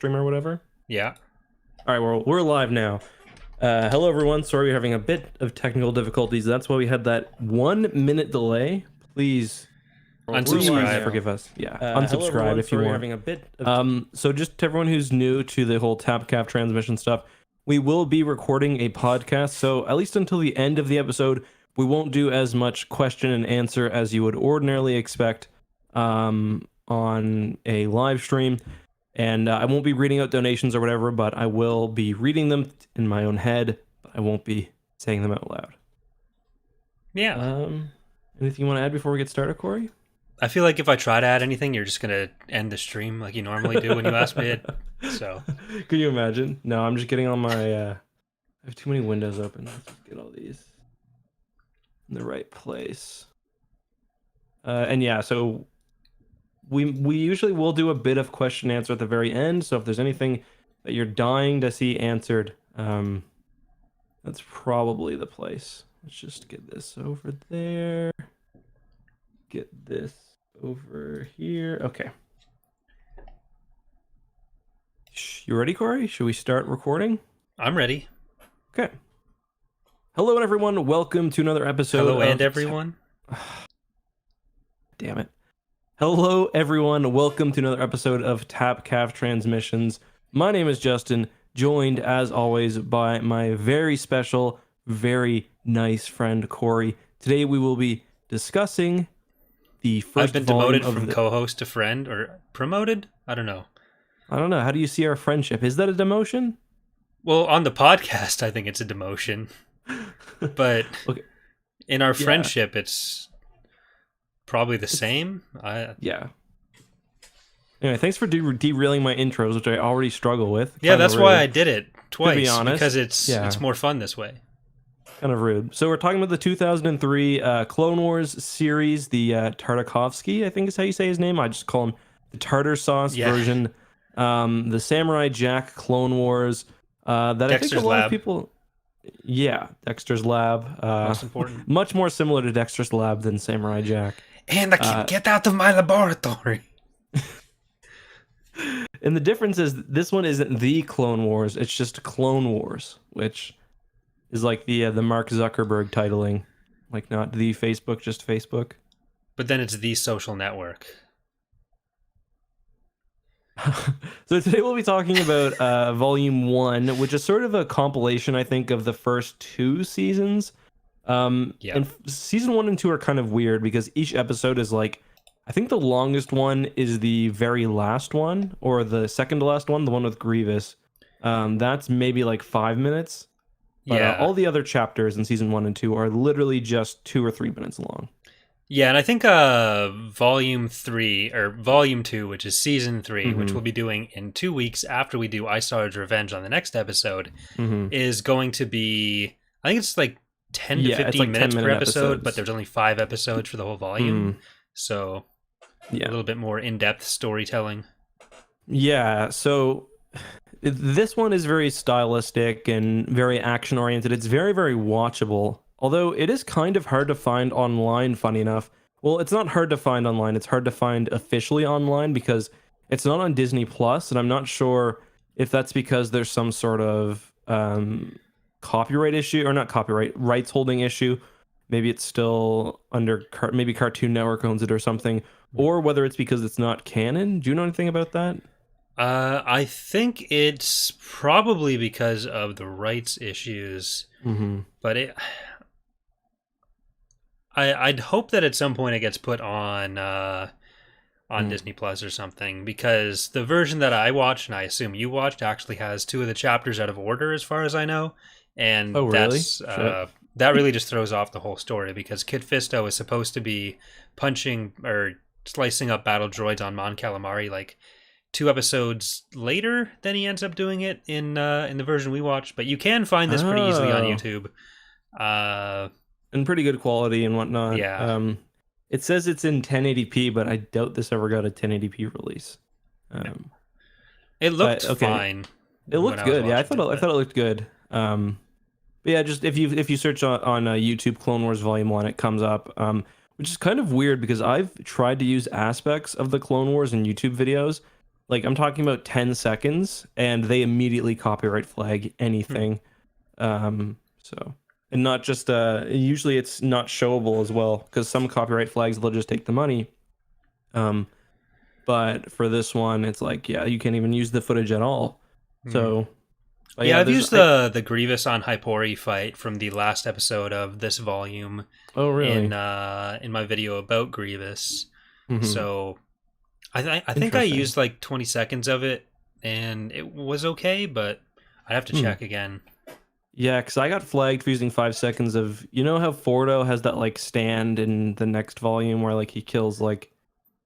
stream or whatever. Yeah. All right, well, we're live now. Hello, everyone. Sorry we're having a bit of technical difficulties. That's why we had that 1 minute delay. Please Unsubscribe. forgive us. Yeah, unsubscribe everyone. if you Sorry, want. having a bit of So just to everyone who's new to the whole Tapcaf Transmission stuff, we will be recording a podcast. So at least until the end of the episode, we won't do as much question and answer as you would ordinarily expect on a live stream. And I won't be reading out donations or whatever, but I will be reading them in my own head. But I won't be saying them out loud. Yeah. Anything you want to add before we get started, Corey? I feel like if I try to add anything, you're just going to end the stream like you normally do when you ask me it. So, can you imagine? No, I'm just getting on my... I have too many windows open. Let's just get all these in the right place. And yeah, so we usually will do a bit of question and answer at the very end. So if there's anything that you're dying to see answered, that's probably the place. Let's just get this over there. Get this over here. Okay. You ready, Corey? Should we start recording? I'm ready. Okay. Hello, everyone. Welcome to another episode. Hello, and everyone. Damn it. Hello, everyone. Welcome to another episode of Tapcaf Transmissions. My name is Justin, joined, as always, by my very special, very nice friend, Corey. Today, we will be discussing the first I've been volume demoted from co-host to friend, or promoted? I don't know. How do you see our friendship? Is that a demotion? Well, on the podcast, I think it's a demotion. But okay. In our friendship, it's probably the same. Yeah. Anyway, thanks for derailing my intros, which I already struggle with. Yeah, that's why I did it twice. To be honest, because it's more fun this way. Kind of rude. So we're talking about the 2003 Clone Wars series, the Tartakovsky, I think is how you say his name. I just call him the Tartar Sauce version. The Samurai Jack Clone Wars. That Dexter's I think a lot Lab. of people... Yeah, Dexter's Lab. Most important. Much more similar to Dexter's Lab than Samurai Jack. And get out of my laboratory. And the difference is this one isn't the Clone Wars, it's just Clone Wars, which is like the Mark Zuckerberg titling, like not the Facebook, just Facebook. But then it's the social network. So today we'll be talking about Volume 1, which is sort of a compilation, I think, of the first two seasons. And Season 1 and 2 are kind of weird because each episode is like, I think the longest one is the very last one, or the second to last one, the one with Grievous. That's maybe like 5 minutes. But all the other chapters in Season 1 and 2 are literally just 2 or 3 minutes long. Yeah, and I think Volume 3, or Volume 2, which is Season 3, which we'll be doing in 2 weeks after we do Icehard's Revenge on the next episode, is going to be, I think it's like 10 to 15 minutes per episode, but there's only 5 episodes for the whole volume. So, a little bit more in-depth storytelling. Yeah, so this one is very stylistic and very action-oriented. It's very, very watchable. Although it is kind of hard to find online, funny enough. Well, it's not hard to find online. It's hard to find officially online because it's not on Disney Plus, and I'm not sure if that's because there's some sort of copyright issue, or not copyright, rights holding issue. Maybe it's still under, maybe Cartoon Network owns it or something, or whether it's because it's not canon. Do you know anything about that? I think it's probably because of the rights issues, but I'd hope that at some point it gets put on Disney Plus or something, because the version that I watched, and I assume you watched, actually has 2 of the chapters out of order as far as I know. And that's that really just throws off the whole story, because Kit Fisto is supposed to be punching or slicing up battle droids on Mon Calamari like 2 episodes later than he ends up doing it in the version we watched. But you can find this pretty easily on YouTube. In pretty good quality and whatnot. Yeah. It says it's in 1080p, but I doubt this ever got a 1080p release. It looked fine. It looked good. Yeah, I thought it looked good. But yeah, just if you search on YouTube Clone Wars Volume 1, it comes up. Which is kind of weird because I've tried to use aspects of the Clone Wars in YouTube videos, Like I'm talking about 10 seconds, and they immediately copyright flag Hmm. anything. So and not just usually it's not showable as well because some copyright flags they'll just take the money. Um, but for this one, it's like yeah, you can't even use the footage at all. Hmm. So, but Yeah, yeah, I've there's used I the Grievous on Hypori fight from the last episode of this volume oh really? in my video about Grievous. Hmm. So I think I Interesting. used like 20 seconds of it, and it was okay, but I'd have to Hmm. check again. Yeah, because I got flagged for using 5 seconds of you know how Fordo has that like stand in the next volume where like he kills like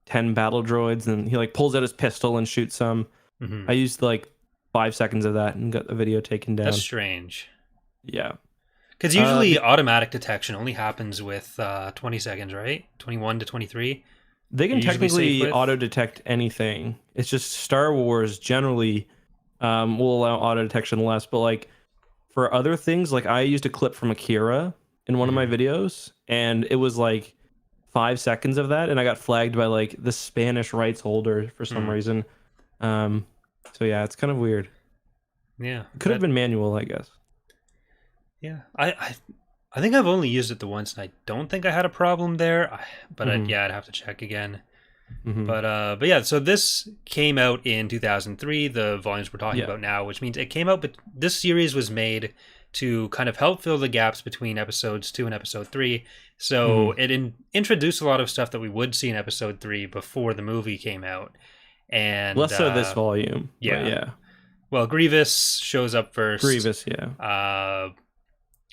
10 battle droids and he like pulls out his pistol and shoots some. Hmm. I used like 5 seconds of that and got the video taken That's down. strange. Yeah. Because usually Be, automatic detection only happens with 20 seconds, right? 21 to 23. they You're can usually safe technically with. auto detect anything. It's just Star Wars generally will allow auto detection less, but like for other things, like I used a clip from Akira in one of my Hmm. videos, and it was like 5 seconds of that, and I got flagged by like the Spanish rights holder for some Hmm. reason. Um, so yeah, it's kind of weird. Yeah, It could have that. been manual, I guess. Yeah, I think I've only used it the once, and I don't think I had a problem there. But Hmm. yeah, I'd have to check again. Hmm. But yeah, so this came out in 2003. The volumes we're talking Yeah. about now, which means it came out. But this series was made to kind of help fill the gaps between episodes 2 and episode 3. So Hmm. it introduced a lot of stuff that we would see in episode 3 before the movie came out. And Less so this volume, but yeah, yeah. well, Grievous shows up first. Grievous, yeah. Uh,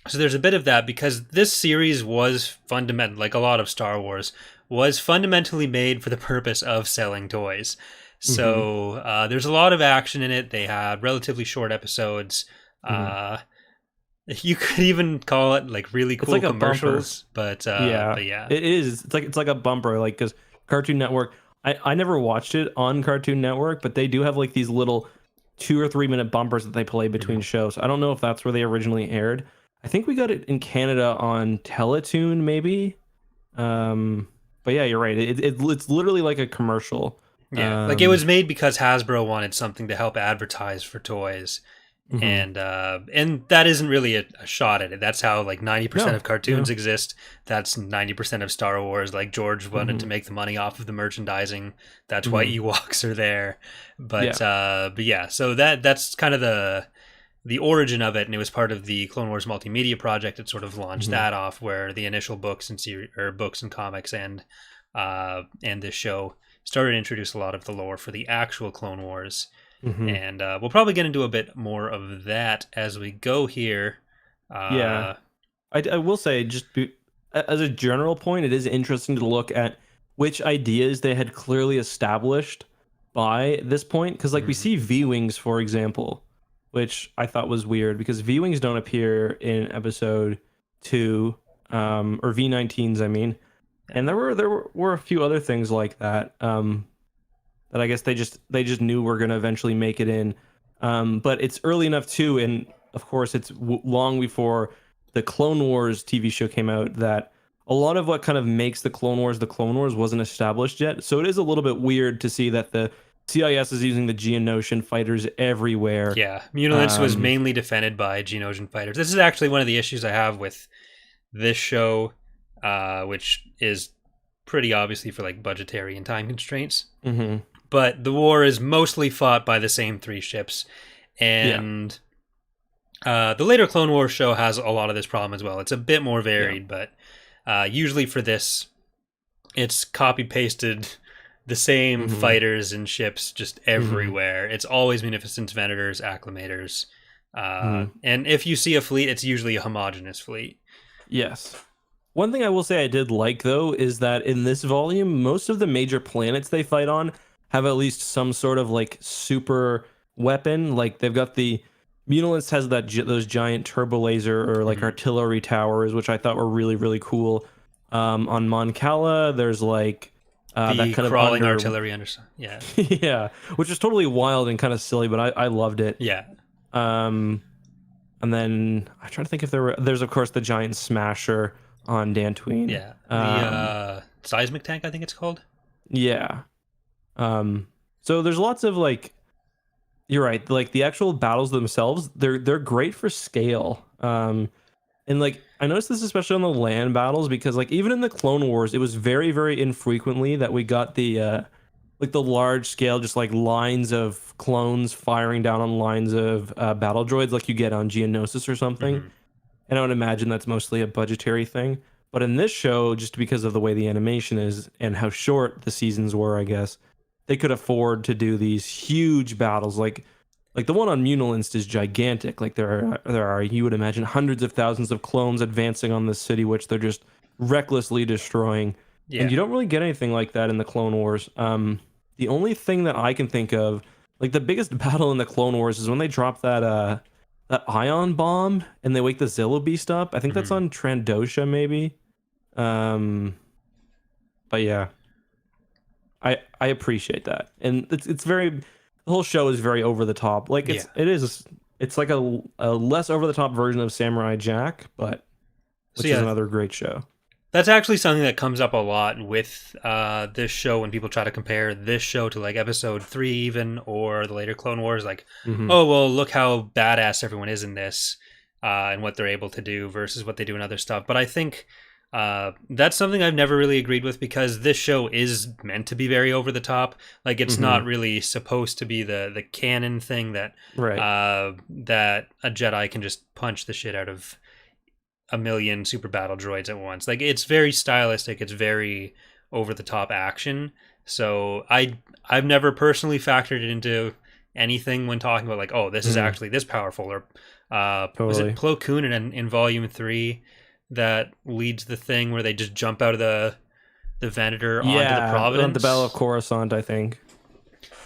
so there's a bit of that because this series was fundamental, like a lot of Star Wars, was fundamentally made for the purpose of selling toys. Hmm. So there's a lot of action in it. They had relatively short episodes. Hmm. Uh, you could even call it like really It's cool like a bumper. commercials, Yeah, but yeah, it is. It's like a bumper, like because Cartoon Network. I never watched it on Cartoon Network, but they do have like these little 2 or 3 minute bumpers that they play between Mhm. shows. I don't know if that's where they originally aired. I think we got it in Canada on Teletoon, maybe. Um, but yeah, you're right. It's literally like a commercial. Yeah, like it Um, was made because Hasbro wanted something to help advertise for toys. mhm. And that isn't really a shot at it. That's how like 90% No, of cartoons no. exist. That's 90% of Star Wars. Like George wanted to Hmm. make the money off of the merchandising. That's why Hmm. Ewoks are there. Yeah. But yeah, so that's kind of the origin of it, and it was part of the Clone Wars multimedia project. It sort of launched Hmm. that off, where the initial books and books and comics and this show started to introduce a lot of the lore for the actual Clone Wars. Hmm. And we'll probably get into a bit more of that as we go here. Yeah. Uh, I will say, as a general point, it is interesting to look at which ideas they had clearly established by this point. Because, like, we mhm. see V Wings, for example, which I thought was weird because V Wings don't appear in episode 2, or V19s, I mean. And there were a few other things like that, that I guess they just knew were going to eventually make it in. But it's early enough too, and of course it's long before the Clone Wars TV show came out that a lot of what kind of makes the Clone Wars wasn't established yet. So it is a little bit weird to see that the CIS is using the Geonosian fighters everywhere. Yeah, Mutilance was Um, mainly defended by Geonosian fighters. This is actually one of the issues I have with this show, which is pretty obviously for like budgetary and time constraints. mhm. But the war is mostly fought by the same three ships, Yeah, and the later Clone Wars show has a lot of this problem as well. It's a bit more yeah. varied, but usually for this, it's copy pasted the same Hmm. fighters and ships just Hmm. everywhere. It's always Munificent Venators, Acclimators. Hmm. And if you see a fleet, it's usually a homogenous fleet. Yes. One thing I will say I did like though is that in this volume, most of the major planets they fight on have at least some sort of like super weapon. Like they've got the Mutilus has those giant turbo laser or like Mhm. artillery towers, which I thought were really really cool. On Mon Cala, there's like that The kind of crawling under artillery under. Yeah. yeah, which is totally wild and kind of silly, but I loved it. Yeah. Um, and then I'm trying to think if there's of course the giant smasher on Dantooine. Yeah. The seismic tank, I think it's called. Yeah. Um, So there's lots of like, you're right, like the actual battles themselves, they're great for scale. And like I noticed this especially on the land battles because like even in the Clone Wars, it was very, very infrequently that we got the like the large scale, just like lines of clones firing down on lines of battle droids like you get on Geonosis or something. Hmm. And I would imagine that's mostly a budgetary thing. But in this show, just because of the way the animation is and how short the seasons were, I guess, they could afford to do these huge battles. Like the one on Munilinst is gigantic. Like there are you would imagine hundreds of thousands of clones advancing on this city, which they're just recklessly destroying. And Yeah. you don't really get anything like that in the Clone Wars. The only thing that I can think of, like the biggest battle in the Clone Wars, is when they drop that ion bomb and they wake the Zillo Beast up. I think that's Hmm. on Trandosha, maybe. Um, but yeah, I appreciate that, and it's very the whole show is very over the top. Like Yeah. it's like a less over the top version of Samurai Jack, but So which is yeah, another great show. that's actually something that comes up a lot with this show when people try to compare this show to like episode 3 even or the later Clone Wars. Like, Hmm. oh well, look how badass everyone is in this and what they're able to do versus what they do in other stuff. But I think that's something I've never really agreed with because this show is meant to be very over the top. Like, it's Hmm. not really supposed to be the canon thing Right. that a Jedi can just punch the shit out of a million super battle droids at once. Like, it's very stylistic. It's very over the top action. So I've never personally factored it into anything when talking about like, oh, this is Hmm. actually this powerful. Or was it Totally. Plo Koon in Volume 3 that leads the thing where they just jump out of the Venator onto the Yeah, on the Battle of Providence? Coruscant, I think.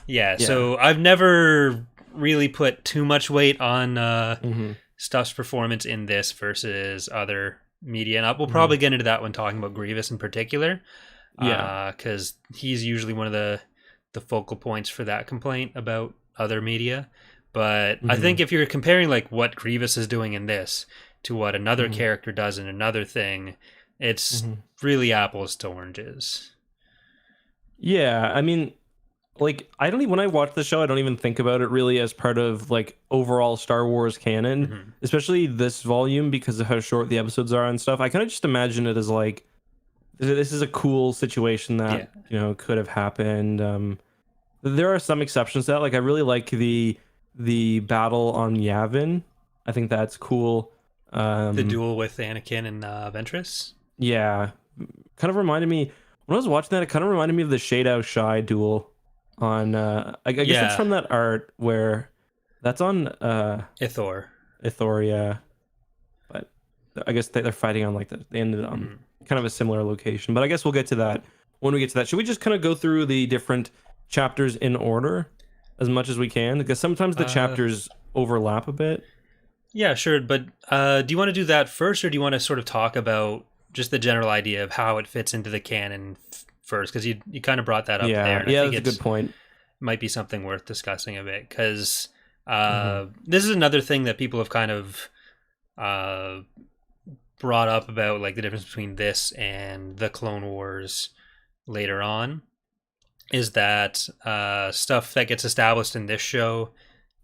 Yeah. Yeah. So I've never really put too much weight on Hmm. Stuff's performance in this versus other media, and we'll Hmm. probably get into that when talking about Grievous in particular, Yeah. because he's usually one of the focal points for that complaint about other media. But I Hmm. think if you're comparing like what Grievous is doing in this to what another Hmm. character does in another thing, it's Hmm. really apples to oranges. Yeah, I mean, like I don't even when I watch the show, I don't even think about it really as part of like overall Star Wars canon, Hmm. especially this volume because of how short the episodes are and stuff. I kind of just imagine it as like this is a cool situation Yeah. that could have happened. There are some exceptions to that. Like I really like the battle on Yavin. I think that's cool. The Um, duel with Anakin and Ventress. yeah, kind of reminded me when I was watching that. It kind of reminded me of the Shade Out Shy duel on. I guess that's Yeah, from that art where that's on Ithor. Ithoria, but I guess they're fighting on like they ended on Mhm. kind of a similar location. But I guess we'll get to that when we get to that. Should we just kind of go through the different chapters in order as much as we can? Because sometimes the Uh, chapters overlap a bit. Yeah, sure. But do you want to do that first, or do you want to sort of talk about just the general idea of how it fits into the canon first? Because you kind of brought that up there, Yeah, and I yeah, think that's a good it's point. might be something worth discussing a bit. Because Hmm. this is another thing that people have kind of uh, brought up about, like the difference between this and the Clone Wars later on, is that stuff that gets established in this show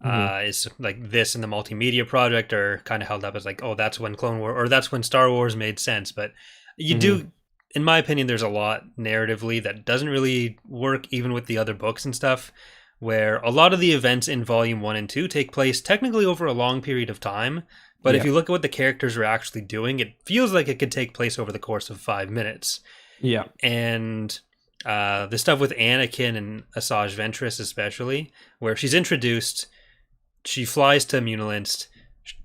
Hmm. is like this and the multimedia project are kind of held up as like, oh, that's when Clone War or that's when Star Wars made sense. But you Hmm. do, in my opinion, there's a lot narratively that doesn't really work even with the other books and stuff, where a lot of the events in Volume 1 and 2 take place technically over a long period of time. But if Yeah, you look at what the characters are actually doing, it feels like it could take place over the course of 5 minutes. yeah. And the stuff with Anakin and Asajj Ventress, especially, where she's introduced, she flies to Munilinst,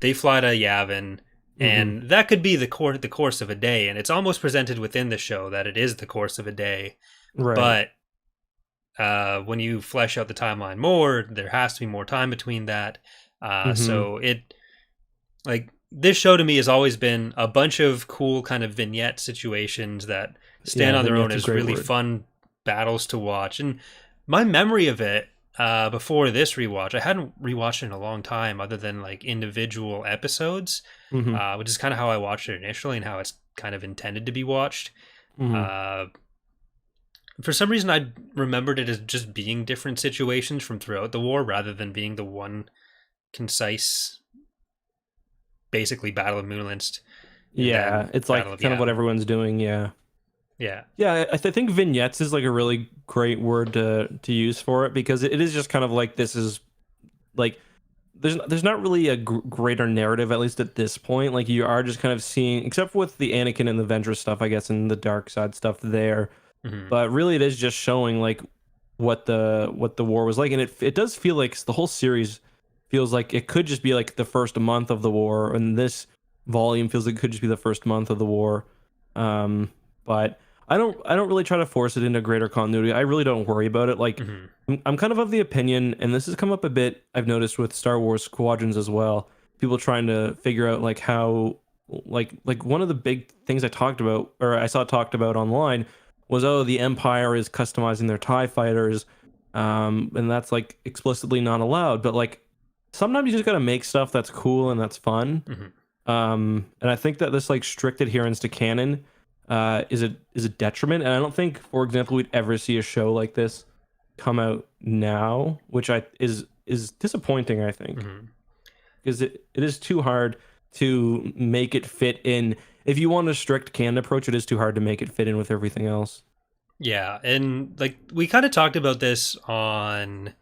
they fly to Yavin, Hmm. and that could be the course of a day. And it's almost presented within the show that it is the course of a day. Right. But when you flesh out the timeline more, there has to be more time between that. Hmm. So it like this show to me has always been a bunch of cool kind of vignette situations that stand Yeah, on their own vignette's a as great really word. fun battles to watch. And my memory of it before this rewatch, I hadn't rewatched it in a long time, other than like individual episodes, Hmm. which is kind of how I watched it initially and how it's kind of intended to be watched. Hmm. Uh, For some reason, I remembered it as just being different situations from throughout the war rather than being the one concise, basically Battle of Moonlist and Yeah, then it's Battle like of kind of what Yavin. everyone's doing. Yeah. Yeah. Yeah, think vignettes is like a really great word to use for it, because it is just kind of like, this is like, there's not really a greater narrative, at least at this point. Like, you are just kind of seeing, except with the Anakin and the Ventress stuff, I guess, and the dark side stuff there. Hmm. But really, it is just showing like what the war was like, and it does feel like the whole series feels like it could just be like the first month of the war, and this volume feels like it could just be the first month of the war. But I don't really try to force it into greater continuity. I really don't worry about it. Like, Hmm. I'm kind of the opinion, and this has come up a bit, I've noticed with Star Wars Squadrons as well. People trying to figure out like how, like one of the big things I talked about, or I saw talked about online, was, oh, the Empire is customizing their TIE fighters, and that's like explicitly not allowed. But like, sometimes you just gotta make stuff that's cool and that's fun. Hmm. And I think that this like strict adherence to canon is a detriment. And I don't think, for example, we'd ever see a show like this come out now, which is disappointing, I think, Hmm. because it is too hard to make it fit in. If you want a strict canon approach, it is too hard to make it fit in with everything else. Yeah, and like we kind of talked about this on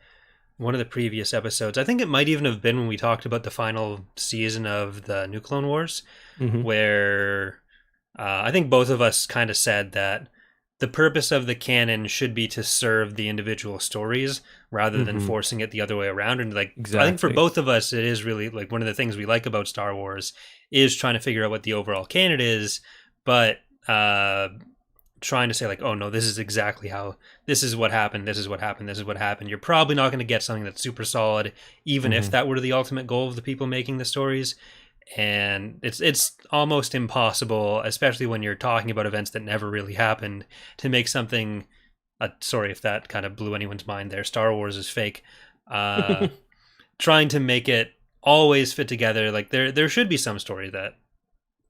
one of the previous episodes. I think it might even have been when we talked about the final season of the New Clone Wars, Hmm. where I think both of us kind of said that the purpose of the canon should be to serve the individual stories rather than Hmm. forcing it the other way around. And like, I think for Exactly. both of us, it is really like one of the things we like about Star Wars is trying to figure out what the overall canon is, but trying to say like, oh no, this is exactly how, this is what happened, this is what happened, this is what happened. You're probably not going to get something that's super solid, even if Hmm. that were the ultimate goal of the people making the stories. And it's almost impossible, especially when you're talking about events that never really happened, to make something. Sorry if that kind of blew anyone's mind there. Star Wars is fake. Uh, Trying to make it always fit together, like there should be some story that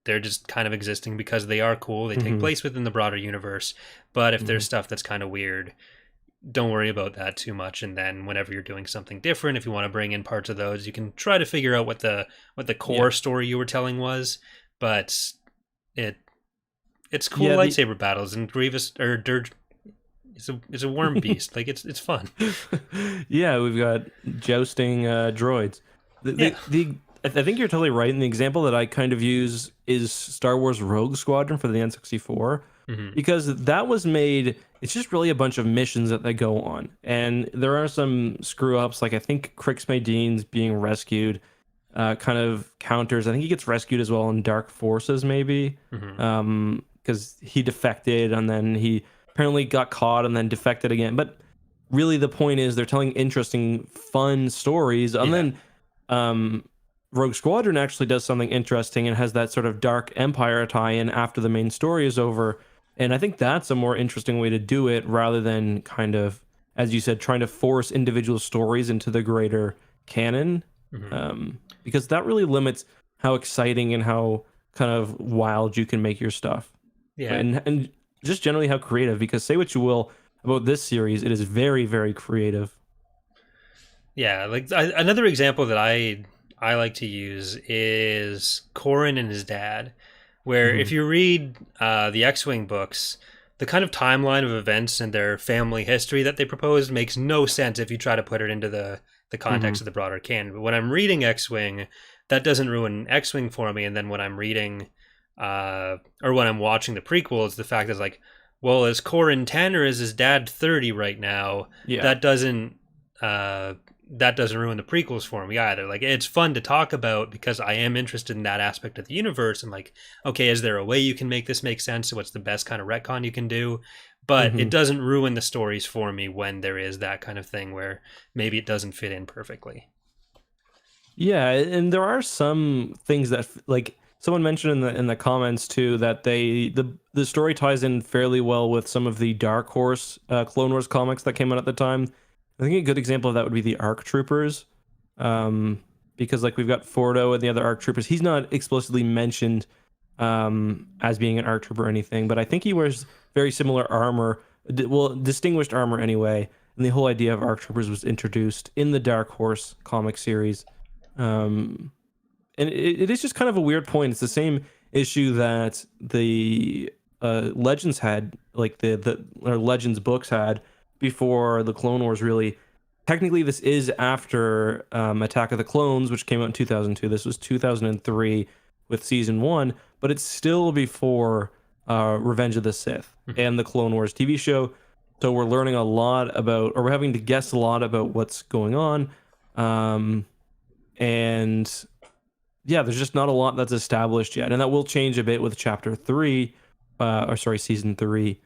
they're just kind of existing because they are cool. They take Hmm. place within the broader universe. But if Hmm. there's stuff that's kind of weird, don't worry about that too much. And then whenever you're doing something different, if you want to bring in parts of those, you can try to figure out what the Yeah. core story you were telling was. But it it's cool Yeah. The lightsaber battles, and Grievous or Dirge is a worm beast. Like it's fun. yeah, we've got jousting droids. The, Yeah. the the I think you're totally right. And the example that I kind of use is Star Wars Rogue Squadron for the N64, Hmm. because that was made. It's just really a bunch of missions that they go on, and there are some screw ups. Like, I think Crix Madine's being rescued, kind of counters. I think he gets rescued as well in Dark Forces, maybe, Hmm. because he defected and then he apparently got caught and then defected again. But really, the point is they're telling interesting, fun stories, and Yeah. then um, Rogue Squadron actually does something interesting and has that sort of Dark Empire tie-in after the main story is over. And I think that's a more interesting way to do it, rather than kind of, as you said, trying to force individual stories into the greater canon, Hmm. because that really limits how exciting and how kind of wild you can make your stuff, Yeah. and just generally how creative. Because say what you will about this series, it is very, very creative. Yeah, like another example that I like to use is Corrin and his dad, where Hmm. if you read the X-wing books, the kind of timeline of events and their family history that they propose makes no sense if you try to put it into the Hmm. context of the broader canon. But when I'm reading X-wing, that doesn't ruin X-wing for me. And then when I'm reading or when I'm watching the prequels, the fact is like, well, is Corrin 10 or is his dad 30 right now? Yeah. That doesn't uh that doesn't ruin the prequels for me either. Like it's fun to talk about because I am interested in that aspect of the universe and like, okay, is there a way you can make this make sense? What's the best kind of retcon you can do? But Hmm. it doesn't ruin the stories for me when there is that kind of thing where maybe it doesn't fit in perfectly. Yeah, and there are some things that like someone mentioned in the comments too, that the story ties in fairly well with some of the Dark Horse Clone Wars comics that came out at the time. I think a good example of that would be the ARC Troopers, um, because like we've got Fordo and the other ARC Troopers. He's not explicitly mentioned as being an ARC Trooper or anything, but I think he wears very similar armor distinguished armor anyway. And the whole idea of ARC Troopers was introduced in the Dark Horse comic series. And it is just kind of a weird point. It's the same issue that the Legends had, like or Legends books had before the Clone Wars. Really, technically, this is after Attack of the Clones, which came out in 2002. This was 2003 with season 1, but it's still before Revenge of the Sith and the Clone Wars TV show. So we're learning a lot about, or we're having to guess a lot about what's going on. And yeah, there's just not a lot that's established yet. And that will change a bit with chapter 3, season 3.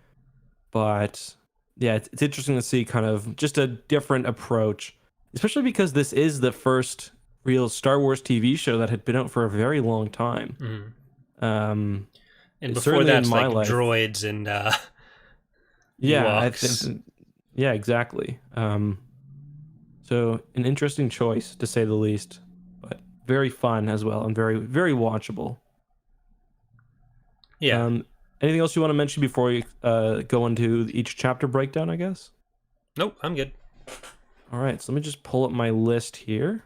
But yeah, it's interesting to see kind of just a different approach, especially because this is the first real Star Wars TV show that had been out for a very long time. And before that's like life, droids and yeah, yeah, exactly. So an interesting choice to say the least, but very fun as well and very, very watchable. Yeah. Anything else you want to mention before we go into each chapter breakdown, I guess? Nope, I'm good. All right, so let me just pull up my list here.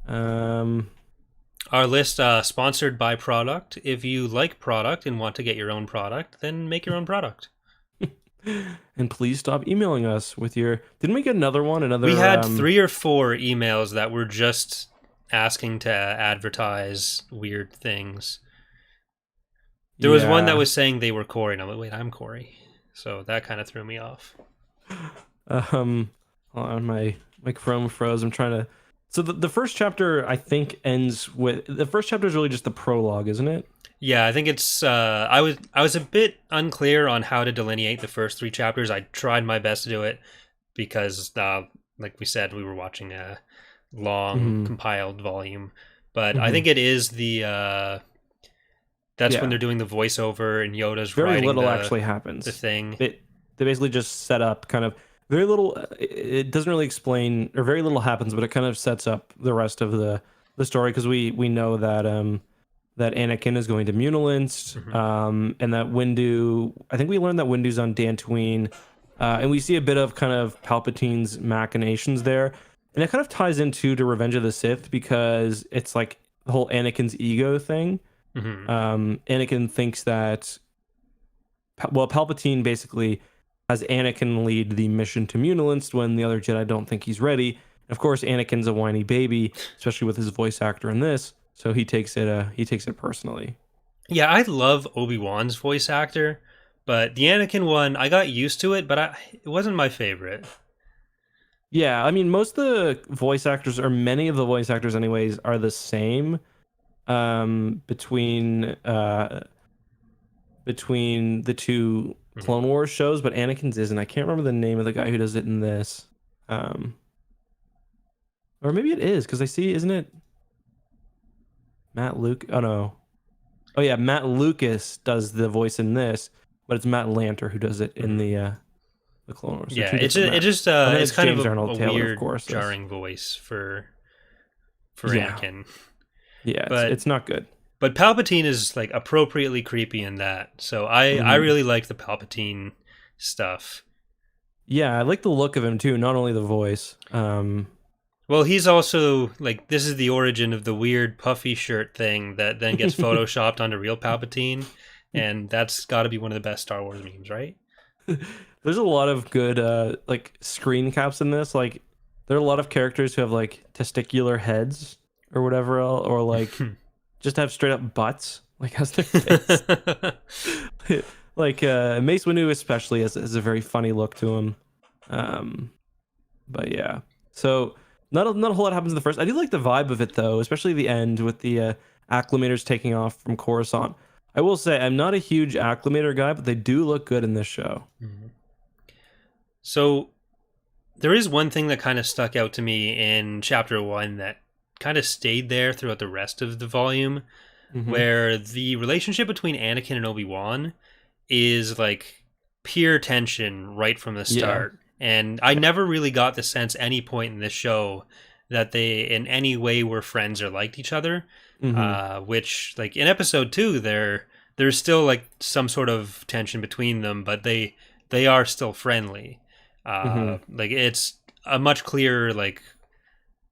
Our list sponsored by product. If you like product and want to get your own product, then make your own product. And please stop emailing us with your... Didn't we get another one? We had 3 or 4 emails that were just asking to advertise weird things. There was one that was saying they were Corey, and I'm like, wait, I'm Corey. So that kind of threw me off. Hold on, my Chrome froze. I'm trying to... So the first chapter, I think, ends with... The first chapter is really just the prologue, isn't it? Yeah, I think it's... I was a bit unclear on how to delineate the first 3 chapters. I tried my best to do it because, like we said, we were watching a long compiled volume. But I think it is the... That's when they're doing the voiceover and Yoda's very writing little actually happens. The thing. They basically just set up kind of... Very little, it doesn't really explain, or very little happens, but it kind of sets up the rest of the story, because we know that that Anakin is going to Munilinst, and that Windu, I think we learned that Windu's on Dantooine, and we see a bit of kind of Palpatine's machinations there, and it kind of ties into to Revenge of the Sith, because it's like the whole Anakin's ego thing. Anakin thinks that, well, Palpatine basically has Anakin lead the mission to Munilinst when the other Jedi don't think he's ready. Of course, Anakin's a whiny baby, especially with his voice actor in this, so he takes it personally. Yeah, I love Obi-Wan's voice actor, but the Anakin one, I got used to it, but it wasn't my favorite. Yeah, I mean, most of the voice actors, or many of the voice actors anyways, are the same between the 2 Clone Wars shows, but Anakin's isn't. I can't remember the name of the guy who does it in this. Or maybe it is, because I see, isn't it Matt Luke? Oh, no. Oh, yeah, Matt Lucas does the voice in this, but it's Matt Lanter who does it in the Clone Wars. Yeah, it's kind of a weird, jarring voice for Anakin. Yeah, it's not good. But Palpatine is like appropriately creepy in that. So I really like the Palpatine stuff. Yeah, I like the look of him too, not only the voice. Well, he's also like, this is the origin of the weird puffy shirt thing that then gets photoshopped onto real Palpatine, and that's got to be one of the best Star Wars memes, right? There's a lot of good like screen caps in this. Like there are a lot of characters who have like testicular heads or whatever, or like just have straight up butts, like as their face. Like Mace Windu especially has a very funny look to him. But yeah, so not a whole lot happens in the first. I do like the vibe of it though, especially the end with the acclimators taking off from Coruscant. I will say I'm not a huge acclimator guy, but they do look good in this show. So there is one thing that kind of stuck out to me in chapter 1 that kind of stayed there throughout the rest of the volume, where the relationship between Anakin and Obi-Wan is like pure tension right from the start. And I never really got the sense any point in this show that they in any way were friends or liked each other. Which, like in episode 2, there's still like some sort of tension between them, but they they are still friendly. Hmm. Like it's a much clearer, like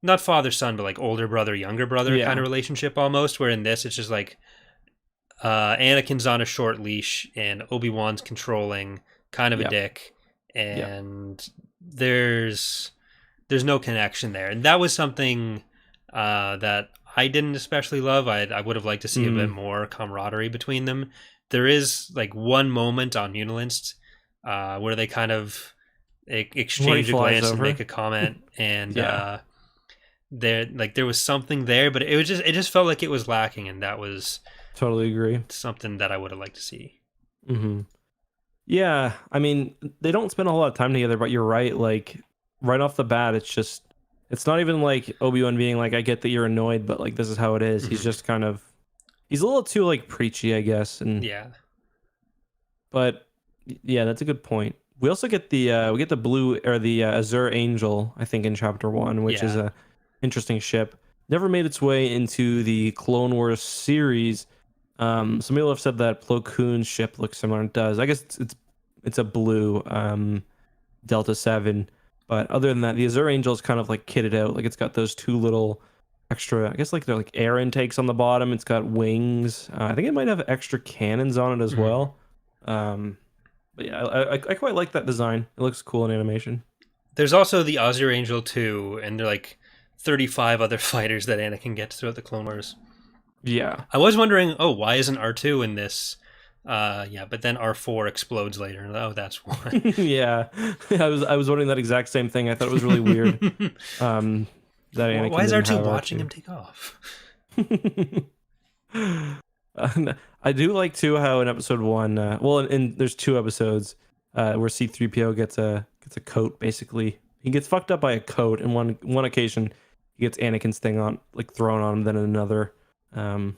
not father son, but like older brother younger brother kind Yeah. of relationship almost. Where in this, it's just like Anakin's on a short leash and Obi-Wan's controlling, kind of a Yeah. dick, Yeah. and there's no connection there, and that was something that I didn't especially love. I would have liked to see a bit Mm. more camaraderie between them. There is like one moment on Unilinst where they kind of When he exchange a flies glance and make over. a comment, and Yeah. there was something there, but it just felt like it was lacking, and that was Totally agree. something that I would have liked to see. Hmm. Yeah, I mean, they don't spend a whole lot of time together, but you're right. Like, right off the bat, it's not even like Obi-Wan being like, I get that you're annoyed, but like, this is how it is. He's Hmm. just kind of, he's a little too like preachy, I guess. Yeah, But yeah, that's a good point. We also get we get the blue or the Azure Angel, I think, in chapter 1, which is yeah. a interesting ship. Never made its way into the Clone Wars series. Some people have said that Plo Koon's ship looks similar. It does. I guess it's a blue Delta 7. But other than that, the Azure Angel is kind of like kitted out. Like it's got those two little extra, I guess like they're like air intakes on the bottom. It's got wings. I think it might have extra cannons on it as Mhm. well. But yeah, I quite like that design. It looks cool in animation. There's also the Azure Angel 2, and there are like 35 other fighters that Anakin gets throughout the Clone Wars. Yeah. I was wondering, oh, why isn't R2 in this? Yeah, but then R4 explodes later. Oh, that's why. Yeah. I was wondering that exact same thing. I thought it was really weird. That Why Anakin is didn't R2 have watching R2. him take off? I do like too how in episode 1, there's 2 episodes where C3PO gets a coat basically. He gets fucked up by a coat, and one occasion he gets Anakin's thing on like thrown on him, then another um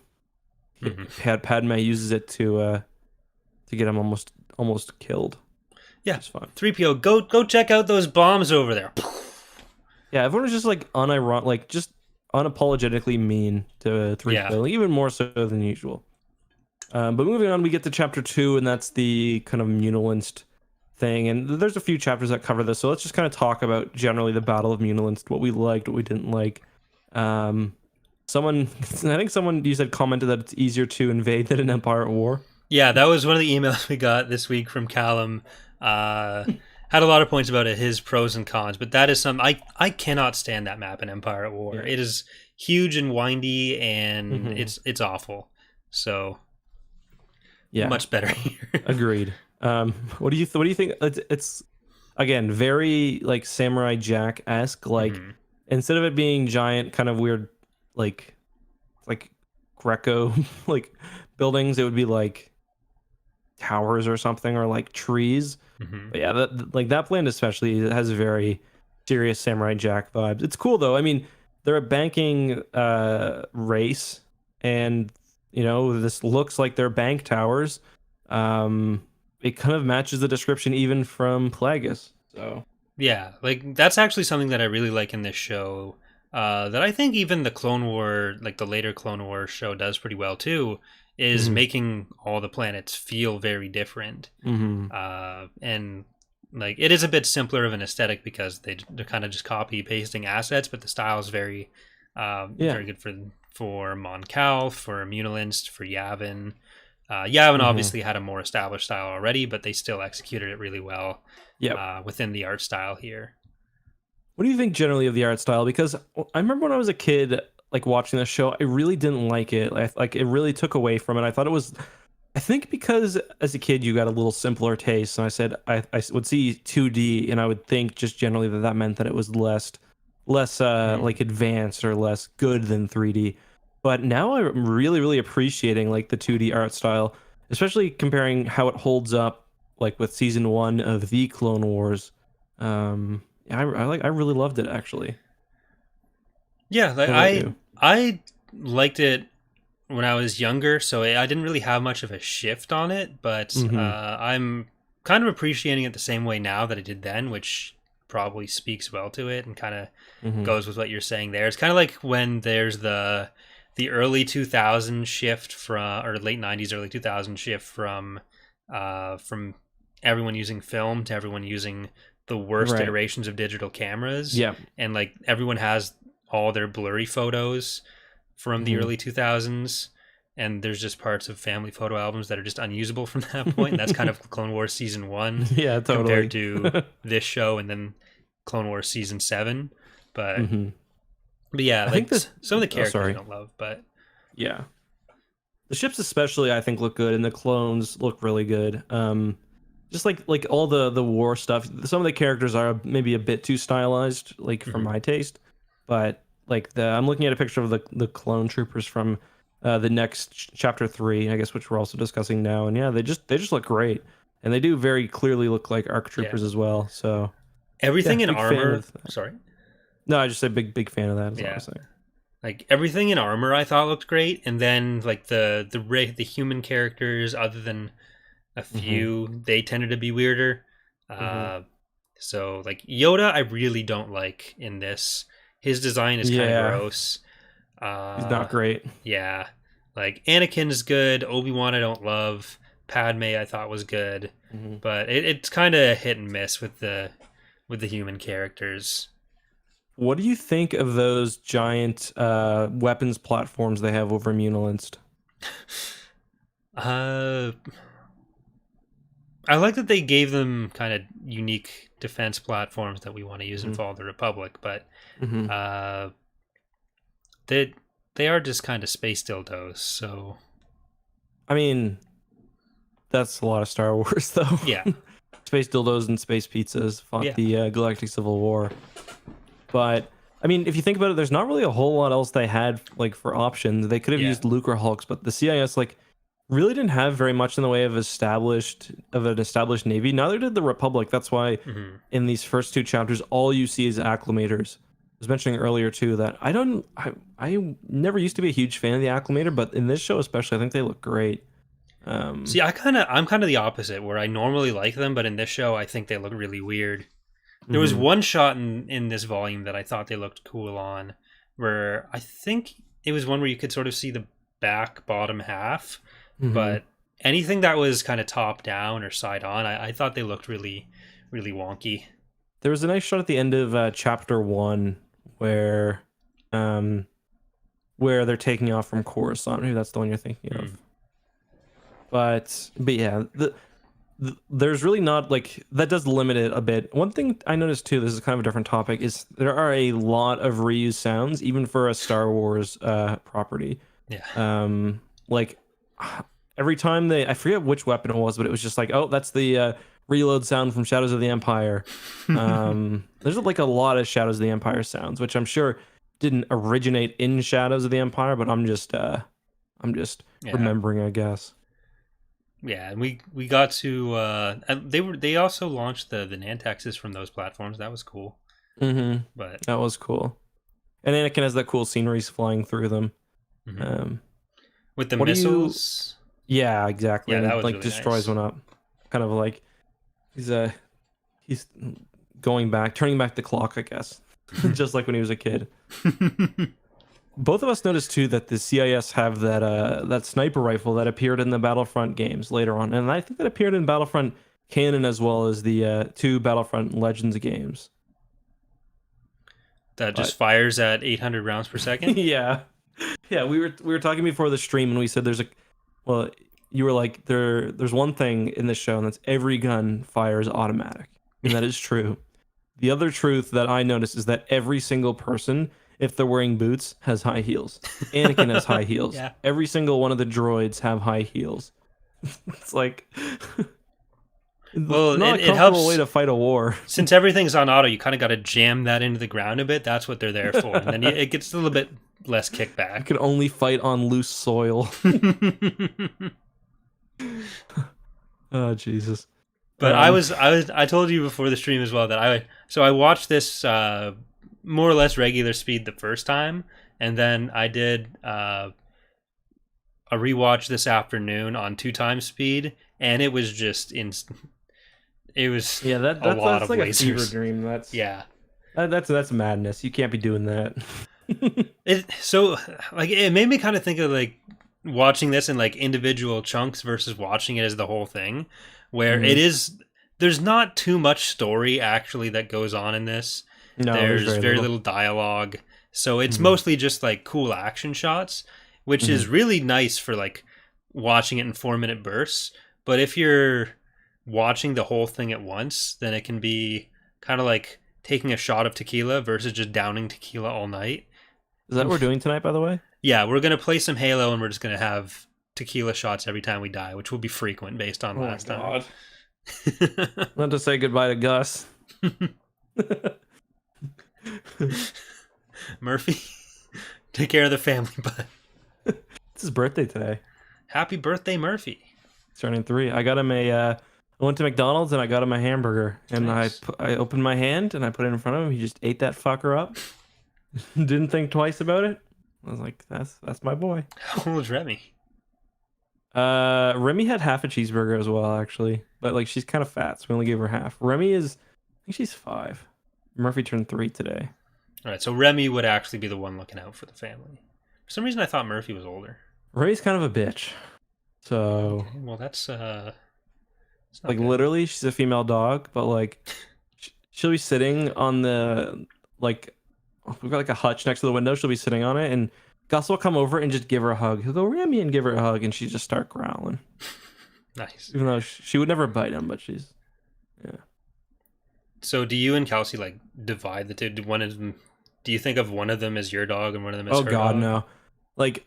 Mhm. Padme uses it to get him almost killed, which Yeah, is fun. 3PO, go check out those bombs over there. Yeah, everyone was just like like just unapologetically mean to Yeah, 3PO, like, even more so than usual. But moving on, we get to chapter 2, and that's the kind of Munilinst thing. And there's a few chapters that cover this, so let's just kind of talk about generally the Battle of Munilinst, what we liked, what we didn't like. Um, someone, I think someone you said commented that it's easier to invade than an Empire at War. yeah, that was one of the emails we got this week from Callum. Uh, had a lot of points about it, his pros and cons, but that is some I cannot stand that map in Empire at War. Yeah. It is huge and windy, and Hmm. it's awful. So Yeah, much better here. agreed. What do you think? It's again very like Samurai Jack esque. Like Mhm. instead of it being giant, kind of weird, like like Greco like buildings, it would be like towers or something, or like trees. Mhm. But yeah, like that land especially has very serious Samurai Jack vibes. It's cool though. I mean, they're a banking race, and this looks like they're bank towers. It kind of matches the description even from Plagueis. So Yeah, like that's actually something that I really like in this show. That I think even the Clone War, like the later Clone War show, does pretty well too. Is hmm. making all the planets feel very different. Hmm. And like it is a bit simpler of an aesthetic because they're kind of just copy pasting assets, but the style is Yeah. very good for Mon Cal, for Munilinst, for Yavin. Yavin Hmm. obviously had a more established style already, but they still executed it really well Yep. within the art style here. What do you think generally of the art style? Because I remember when I was a kid, like watching this show, I really didn't like it. Like it really took away from it. I thought it was. I think because as a kid you got a little simpler taste, and I said I would see 2D, and I would think just generally that meant that it was less Mhm. like advanced or less good than 3D. But now I'm really appreciating like the 2D art style, especially comparing how it holds up like with season 1 of the Clone Wars. I really loved it actually. Yeah, like What about you? I liked it when I was younger, so I didn't really have much of a shift on it. But Mm-hmm. I'm kind of appreciating it the same way now that I did then, which probably speaks well to it and kind of Mm-hmm. goes with what you're saying there. It's kind of like when there's the early 2000s shift from or late 90s early 2000s shift from everyone using film to everyone using the worst Right. iterations of digital cameras. Yeah. And like everyone has all their blurry photos from the Mhm. early 2000s. And there's just parts of family photo albums that are just unusable from that point. And that's kind of Clone Wars Season 1 Yeah, totally. compared to this show and then Clone Wars Season 7. But, hmm but yeah, I like think this. some of the Oh, characters I sorry. don't love, but Yeah, the ships especially I think look good, and the clones look really good. Just like all the war stuff. Some of the characters are maybe a bit too stylized, like for Mhm. my taste. But like I'm looking at a picture of the clone troopers from the next chapter 3, I guess, which we're also discussing now. And yeah, they just look great, and they do very clearly look like ARC yeah. troopers as well. So yeah, Everything in big fan armor. of that. Sorry. No, I just say big fan of that. Is all I Yeah. was saying. Like everything in armor I thought looked great, and then like the human characters, other than a hmm few, they tended to be weirder. hmm So like Yoda I really don't like in this. His design is kind of Yeah, gross. he's Uh not great. yeah. Like Anakin is good, Obi-Wan I don't love, Padme I thought was good, hmm but it's kind of hit and miss with the human characters. What do you think of those giant weapons platforms they have over Munilinst? Uh I like that they gave them kind of unique defense platforms that we want to use in Fall of the Republic, but Mm-hmm. uh, they are just kind of space dildos. So I mean, that's a lot of Star Wars, though. yeah, Space dildos and space pizzas fought yeah, the Galactic Civil War. But I mean, if you think about it, there's not really a whole lot else they had like for options. They could have yeah. used Luke or Hulks, but the CIS like really didn't have very much in the way of an established navy. Neither did the Republic. That's why hmm in these first 2 chapters, all you see is acclimators. I was mentioning earlier too that I never used to be a huge fan of the acclimator, but in this show especially, I think they look great. See, I'm kind of the opposite, where I normally like them, but in this show, I think they look really weird. There was Mhm. one shot in this volume that I thought they looked cool on, where I think it was one where you could sort of see the back bottom half, Mhm. but anything that was kind of top down or side on, I thought they looked really, really wonky. There was a nice shot at the end of chapter 1 where um where they're taking off from Coruscant. Maybe that's the one you're thinking Hmm. of. But yeah, there's really not like that does limit it a bit. One thing I noticed too, this is kind of a different topic, is there are a lot of reused sounds even for a Star Wars property. Yeah. Like every time I forget which weapon it was, but it was just like, oh, that's the reload sound from Shadows of the Empire. There's like a lot of Shadows of the Empire sounds, which I'm sure didn't originate in Shadows of the Empire, but I'm just Yeah. remembering, I guess. Yeah, and we got to and they also launched the Nantexes from those platforms. That was cool. Mm-hmm. But That was cool. And Anakin has that cool sceneries flying through them. mhm. Um, With the what do you? missiles, Yeah, exactly. yeah, And that he, was like really destroys nice. one up. Kind of like he's going back, turning back the clock, I guess. Just like when he was a kid. Both of us noticed too that the CIS have that sniper rifle that appeared in the Battlefront games later on, and I think that appeared in Battlefront canon as well as the 2 Battlefront Legends games. That But just fires at 800 rounds per second. yeah, yeah, we were talking before the stream, and we said well, you were like there's one thing in this show, and that's every gun fires automatic, and that is true. The other truth that I noticed is that every single person, if they're wearing boots, has high heels. Anakin has high heels. Yeah. Every single one of the droids have high heels. It's like Well, not a it comfortable helps way to fight a war. since everything's on auto. You kind of got to jam that into the ground a bit. That's what they're there for, and then it gets a little bit less You kickback. can only fight on loose soil. Oh Jesus. But Um, I told you before the stream as well that I watched this more or less regular speed the first time, and then I did a rewatch this afternoon on 2 times speed, and it was just it was yeah, a lot that's of like a fever lasers. dream. Yeah. That's madness. You can't be doing that. So like it made me kind of think of like watching this in like individual chunks versus watching it as the whole thing, where Mhm. it is there's not too much story actually that goes on in this. No, There's very little dialogue. So it's mostly just like cool action shots, which is really nice for like watching it in 4-minute bursts. But if you're watching the whole thing at once, then it can be kind of like taking a shot of tequila versus just downing tequila all night. Is that what we're doing tonight, by the way? Yeah, we're going to play some Halo and we're just going to have tequila shots every time we die, which will be frequent based on last time. Not to say goodbye to Gus. Murphy, take care of the family, bud. It's his birthday today. Happy birthday, Murphy. He's turning 3. I got him I went to McDonald's and I got him a hamburger. And Nice. I opened my hand and I put it in front of him. He just ate that fucker up. Didn't think twice about it. I was like, that's my boy. How old is Remy? Remy had half a cheeseburger as well, actually. But like she's kind of fat, so we only gave her half. Remy is, I think she's 5. Murphy turned 3 today. All right, so Remy would actually be the one looking out for the family. For some reason, I thought Murphy was older. Remy's kind of a bitch. So, Okay, well, that's not like good. literally, she's a female dog, but like she'll be sitting on the like we've got like a hutch next to the window. She'll be sitting on it, and Gus will come over and just give her a hug. He'll go Remy and give her a hug, and she just start growling. Nice. Even though she would never bite him, but she's So, do you and Kelsey like divide the two? Do you think of one of them as your dog and one of them as oh her god dog? no. Like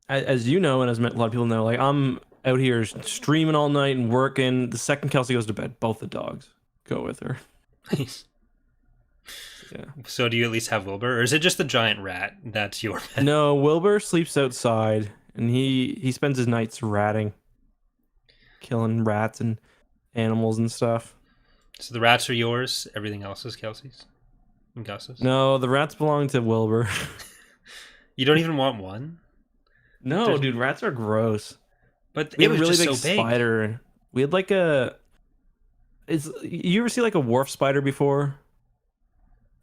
as you know, and as a lot of people know, like I'm out here streaming all night and working. The second Kelsey goes to bed, both the dogs go with her. Nice. Yeah. So, do you at least have Wilbur, or is it just the giant rat that's your pet? No, Wilbur sleeps outside, and he spends his nights ratting, killing rats and animals and stuff. So the rats are yours. Everything else is Kelsey's and Gus's. No, the rats belong to Wilbur. You don't even want one. No, dude, rats are gross. But We it had was a really just big so big. spider. We had like you ever see like a wharf spider before?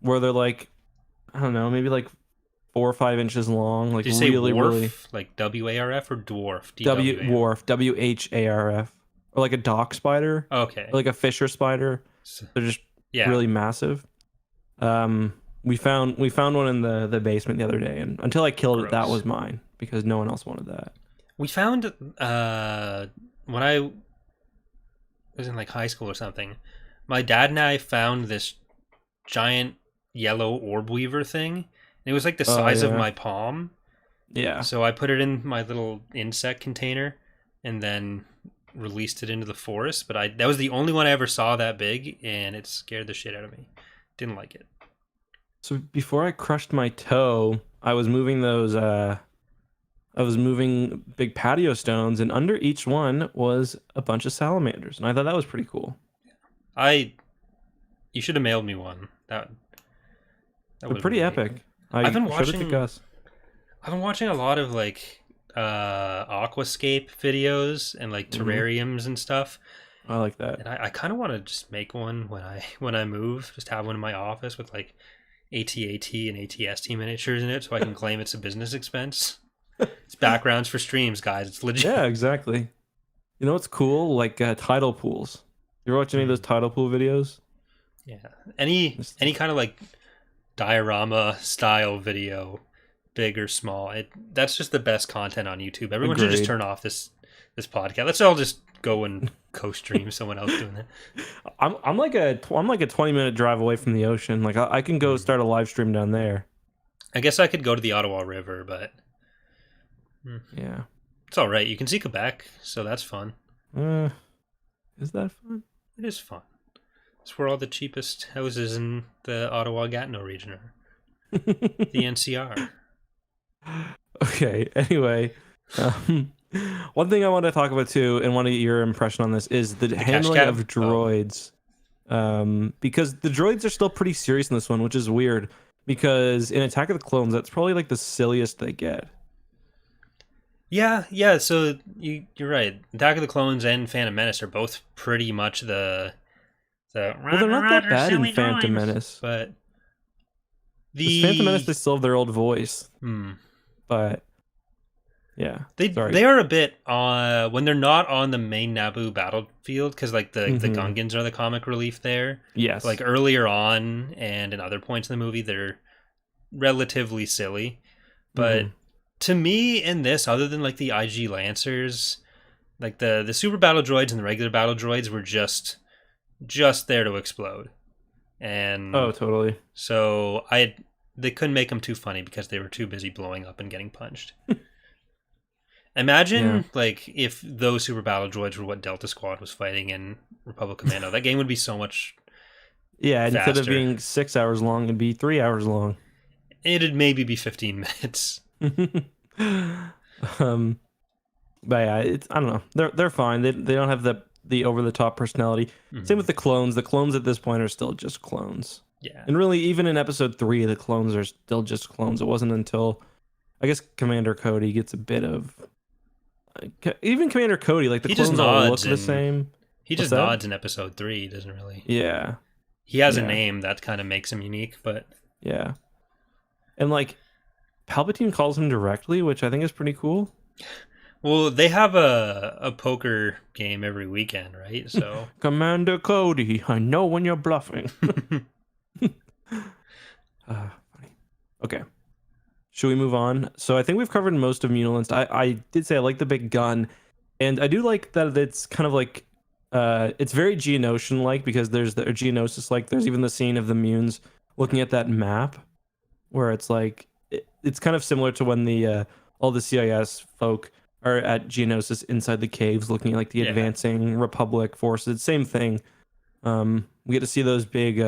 Where they're like, I don't know, maybe like 4 or 5 inches long. Like Did you say really, wharf, really like WARF or dwarf? wharf, WHARF, or like a dock spider, Okay. or like a fisher spider. So- They're just yeah. really massive. We found one in the basement the other day, and until I killed it, that Gross. was mine because no one else wanted that. We found when I was in like high school or something, my dad and I found this giant yellow orb weaver thing. And it was like the size of yeah. my palm. Yeah. So I put it in my little insect container and then released it into the forest. But that was the only one I ever saw that big, and it scared the shit out of me. Didn't like it. So before I crushed my toe, I was moving big patio stones, and under each one was a bunch of salamanders, and I thought that was pretty cool. You should have mailed me one. That They're pretty epic. I've been showed it to watching- Gus. I've been watching a lot of like aquascape videos and like terrariums and stuff, I like that. and I kind of want to just make one when I move. Just have one in my office with like AT-AT and ATST miniatures in it, so I can claim it's a business expense. It's backgrounds for streams, guys. It's legit. Yeah, exactly. You know what's cool? Like tidal pools. You ever watch any of those tidal pool videos? Yeah. Any kind of like diorama style video, big or small, that's just the best content on YouTube. Everyone should just Agreed. turn off this podcast. Let's all just go and co-stream someone else doing it. I'm like a 20-minute drive away from the ocean. Like I can go start a live stream down there. I guess I could go to the Ottawa River, but Yeah. it's all right. You can see Quebec, so that's fun. Is that fun? It is fun. It's where all the cheapest houses in the Ottawa-Gatineau region are. The NCR. Okay. Anyway, one thing I want to talk about too, and want to get your impression on this, is the handling cab? of droids. Because the droids are still pretty serious in this one, which is weird. Because in Attack of the Clones, that's probably like the silliest they get. Yeah. So you're right. Attack of the Clones and Phantom Menace are both pretty much the. Well, they're not that bad in Phantom Menace. But The Phantom Menace, they still have their old voice, but Yeah. Sorry. They are a bit when they're not on the main Naboo battlefield, because like the Gungans are the comic relief there. Yes. But, like earlier on and in other points in the movie, they're relatively silly. But to me, in this, other than like the IG Lancers, like the super battle droids and the regular battle droids were just there to explode. And Oh, totally. so they couldn't make them too funny because they were too busy blowing up and getting punched. Imagine like if those super battle droids were what Delta Squad was fighting in Republic Commando. That game would be so much faster. Instead of being 6 hours long, it'd be 3 hours long. It'd maybe be 15 minutes. But yeah, I don't know. They're fine. They don't have the over the top personality. Same with the clones. The clones at this point are still just clones. Yeah. And really, even in episode 3, the clones are still just clones. It wasn't until, I guess, Commander Cody gets a bit of. Even Commander Cody, like the clones all look the same. He just nods in episode 3. He doesn't really. Yeah. He has a name that kind of makes him unique, but. Yeah. And like, Palpatine calls him directly, which I think is pretty cool. Well, they have a poker game every weekend, right? So Commander Cody, I know when you're bluffing. Funny. Okay. Should we move on? So I think we've covered most of Munilist. I did say I like the big gun, and I do like that it's kind of like it's very Geonosian like, because there's the Geonosis like. There's even the scene of the Munes looking at that map, where it's like it's kind of similar to when the all the CIS folk are at Geonosis inside the caves looking at like the advancing Republic forces. Same thing. We get to see those big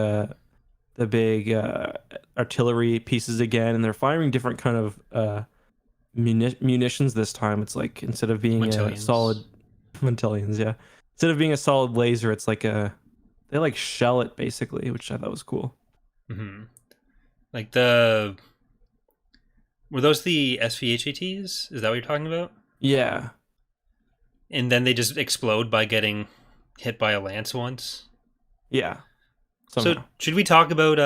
artillery pieces again, and they're firing different kind of munitions this time. It's like, instead of being a solid Mantillions, instead of being a solid laser, it's like they like shell it basically, which I thought was cool. Like were those the SVHATs? Is that what you're talking about? Yeah. And then they just explode by getting hit by a lance once? Yeah. Somehow. So should we talk about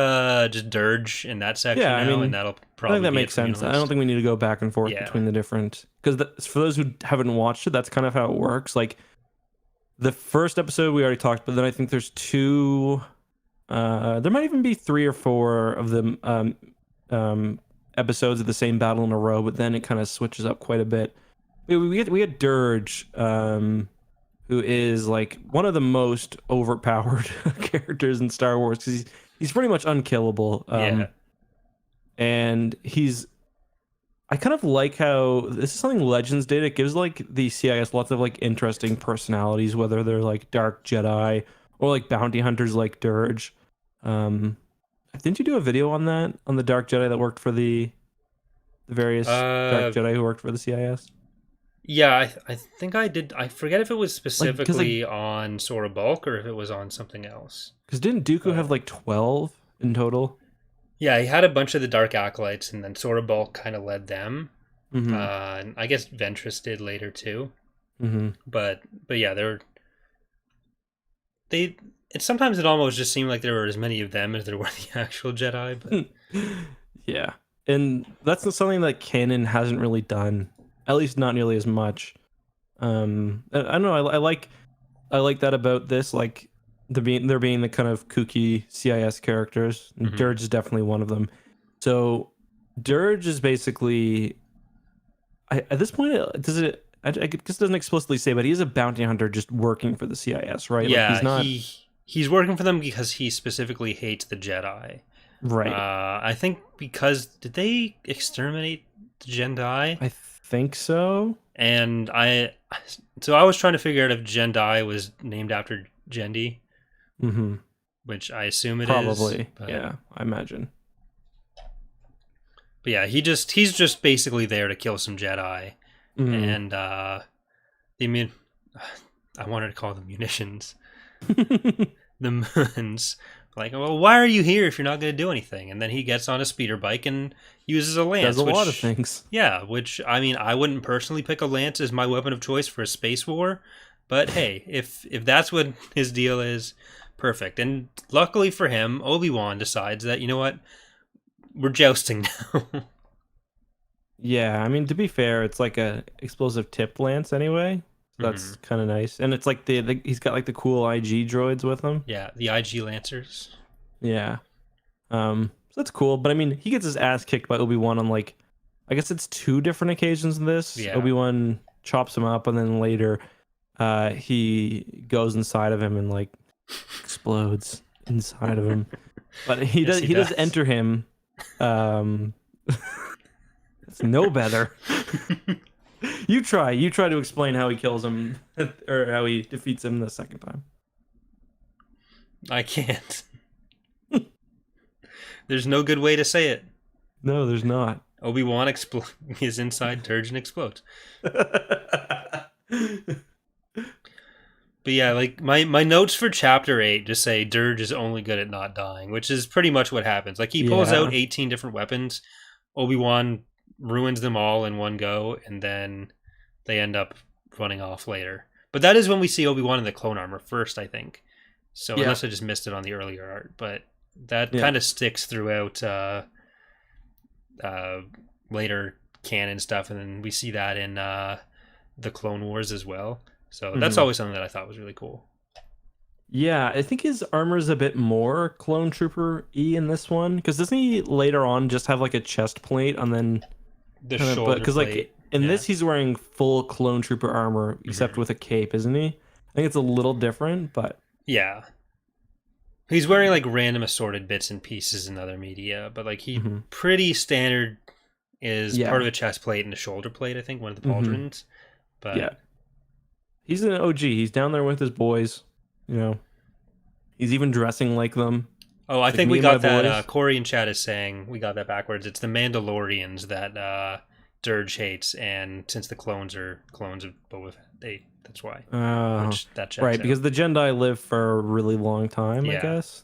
just Dirge in that section now? I mean, and that'll probably I think that makes sense. I don't think we need to go back and forth between the different... Because for those who haven't watched it, that's kind of how it works. Like, the first episode we already talked, but then I think there's 2... there might even be 3 or 4 of them episodes of the same battle in a row, but then it kind of switches up quite a bit. We had Dirge, who is like one of the most overpowered characters in Star Wars, because he's pretty much unkillable. And I kind of like how this is something Legends did. It gives like the CIS lots of like interesting personalities, whether they're like dark Jedi or like bounty hunters like Dirge. Didn't you do a video on that, on the dark Jedi that worked for the various dark Jedi who worked for the CIS? Yeah, I think I did. I forget if it was specifically on Sora Bulk or if it was on something else. Because didn't Dooku have like 12 in total? Yeah, he had a bunch of the Dark Acolytes, and then Sora Bulk kind of led them. And I guess Ventress did later too. But yeah, sometimes it almost just seemed like there were as many of them as there were the actual Jedi. But yeah, and that's something that canon hasn't really done. At least not nearly as much. I don't know. I like that about this. Like there being the kind of kooky CIS characters. And Dirge is definitely one of them. So Dirge is basically, at this point, I guess it doesn't explicitly say, but he's a bounty hunter just working for the CIS, right? Yeah, like he's working for them because he specifically hates the Jedi. Right. I think because did they exterminate the Jedi? I think so. And I was trying to figure out if Jendai was named after Jendi, which I assume it probably. is. Probably, yeah, I imagine. But yeah, he's just basically there to kill some Jedi, and I wanted to call them munitions, the Moons. Like, well, why are you here if you're not going to do anything? And then he gets on a speeder bike and uses a lance. Does a lot of things. Yeah, which, I mean, I wouldn't personally pick a lance as my weapon of choice for a space war. But hey, if that's what his deal is, perfect. And luckily for him, Obi-Wan decides that, you know what, we're jousting now. Yeah, I mean, to be fair, it's like a explosive tip lance anyway. So that's Mhm. kind of nice. And it's like he's got like the cool IG droids with him. Yeah, the IG Lancers. Yeah. So that's cool. But I mean, he gets his ass kicked by Obi-Wan on like, I guess it's two different occasions in this. Yeah. Obi-Wan chops him up, and then later, he goes inside of him and like explodes inside of him. But he Yes, does he does enter him. Um, it's no better. You try to explain how he kills him or how he defeats him the second time. I can't. There's no good way to say it. No, there's not. Obi-Wan his inside Dirge and explodes. But yeah, like my notes for chapter 8 just say Dirge is only good at not dying, which is pretty much what happens. Like he pulls out 18 different weapons. Obi-Wan ruins them all in one go, and then they end up running off later. But that is when we see Obi-Wan in the clone armor first, I think. So unless I just missed it on the earlier art, but that kind of sticks throughout later canon stuff, and then we see that in the Clone Wars as well. So that's always something that I thought was really cool. Yeah, I think his armor is a bit more Clone Trooper-y in this one, because doesn't he later on just have like a chest plate and then the shoulder plate? Because like in this he's wearing full Clone Trooper armor except with a cape, isn't he? I think it's a little different, but yeah, he's wearing like random assorted bits and pieces in other media, but like he pretty standard is part of a chest plate and a shoulder plate. I think one of the pauldrons, but yeah. He's an OG. He's down there with his boys. You know, he's even dressing like them. Oh, I think we got that. Corey in chat is saying we got that backwards. It's the Mandalorians that Dirge hates, and since the clones are clones of Boba Fett, that's why. That checks out. Because the Jedi live for a really long time, I guess.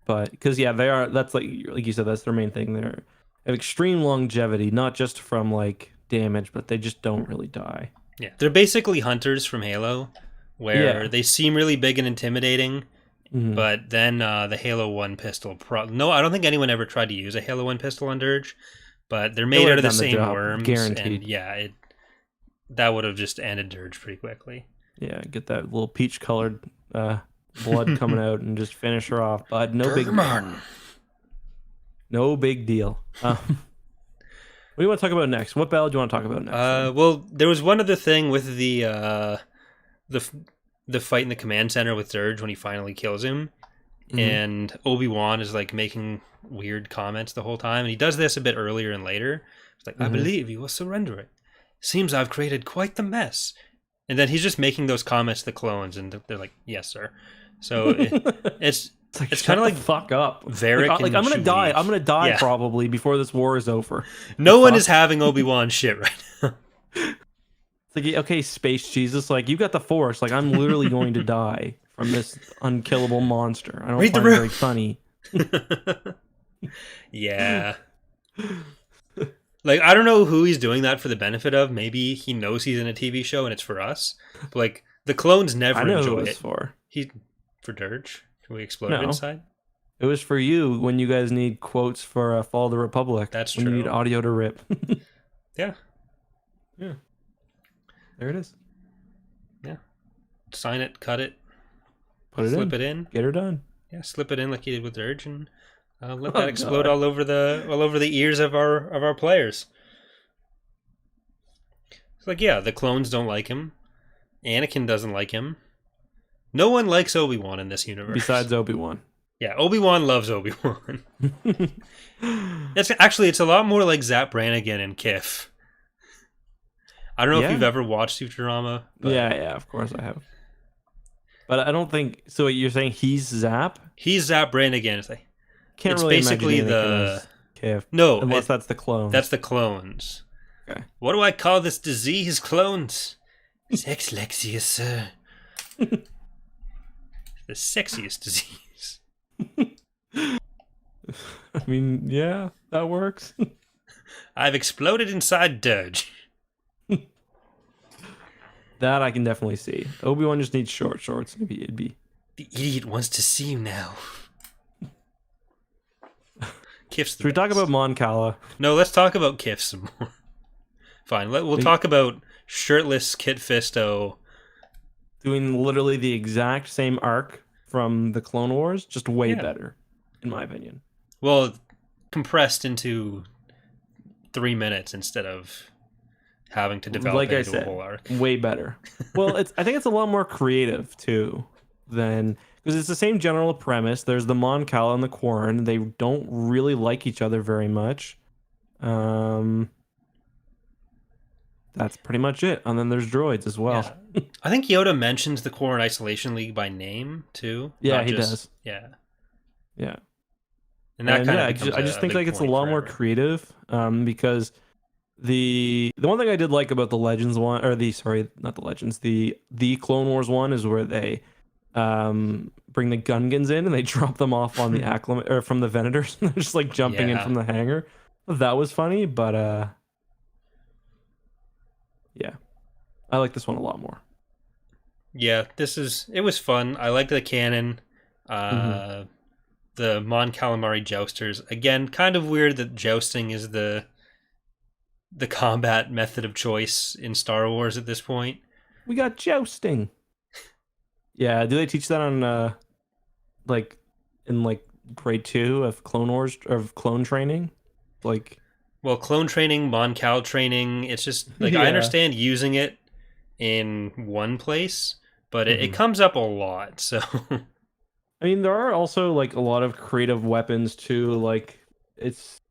But because they are. That's like you said. That's their main thing. They have extreme longevity, not just from like damage, but they just don't really die. Yeah, they're basically hunters from Halo, where they seem really big and intimidating, but then the Halo 1 pistol... No, I don't think anyone ever tried to use a Halo 1 pistol on Dirge, but they're made out of the same worms. Guaranteed. And that would have just ended Dirge pretty quickly. Yeah, get that little peach-colored blood coming out and just finish her off. But no big deal. What do you want to talk about next? What battle do you want to talk about next? Well, there was one other thing with the fight in the command center with Dirge when he finally kills him, and Obi-Wan is like making weird comments the whole time, and he does this a bit earlier and later. It's like, I believe you will surrender it. Seems I've created quite the mess. And then he's just making those comments to the clones, and they're like, yes, sir. So it's kind of like fuck up. Varric like I'm gonna die. I'm gonna die probably before this war is over. No one is having Obi-Wan shit right now. It's like, okay, space Jesus, like you got the Force. Like I'm literally going to die from this unkillable monster. I don't find it very funny. Yeah. Like I don't know who he's doing that for the benefit of. Maybe he knows he's in a TV show and it's for us. But like the clones never enjoy it. For Dirge. Can we explode it inside? It was for you when you guys need quotes for Fall of the Republic. That's true. When you need audio to rip. Yeah. There it is. Yeah. Sign it, cut it, slip it in. Get her done. Yeah, slip it in like you did with Dirge, and let that explode all over the ears of our players. It's like, yeah, the clones don't like him. Anakin doesn't like him. No one likes Obi-Wan in this universe. Besides Obi-Wan. Yeah, Obi-Wan loves Obi-Wan. It's a lot more like Zap Brannigan and Kif. I don't know if you've ever watched Futurama. But... Yeah, of course I have. But I don't think... So you're saying he's Zap? He's Zap Brannigan. It's really basically the... Kif. No. Unless that's the clones. That's the clones. Okay. What do I call this disease, clones? Sexlexia, sir. The sexiest disease. I mean, yeah, that works. I've exploded inside Dirge. That I can definitely see. Obi-Wan just needs short shorts. Maybe it'd be... The idiot wants to see you now. Kif's the Should we talk about Mon Cala? No, let's talk about Kif some more. Fine. We'll talk about shirtless Kit Fisto doing literally the exact same arc from the Clone Wars, just way better, in my opinion. Well, compressed into 3 minutes instead of having to develop it into a whole arc. Way better. Well, I think it's a lot more creative too than, because it's the same general premise. There's the Mon Cal and the Quarren. They don't really like each other very much. That's pretty much it. And then there's droids as well. Yeah. I think Yoda mentions the Quarren Isolation League by name too. Yeah, he does. Yeah. Yeah. And that kind of I just think like it's a lot more creative, because the one thing I did like about the Legends one, or not the Legends, the Clone Wars one, is where they bring the Gungans in and they drop them off on the or from the Venators, and they're just like jumping in from the hangar. That was funny, but yeah, I like this one a lot more. Yeah, it was fun. I like the canon. The Mon Calamari jousters. Again, kind of weird that jousting is the combat method of choice in Star Wars at this point. We got jousting. Yeah, do they teach that on in grade 2 of Clone Wars, of clone training? Well, clone training, Mon Cal training, it's just I understand using it in one place, but it comes up a lot, so I mean, there are also a lot of creative weapons too. It's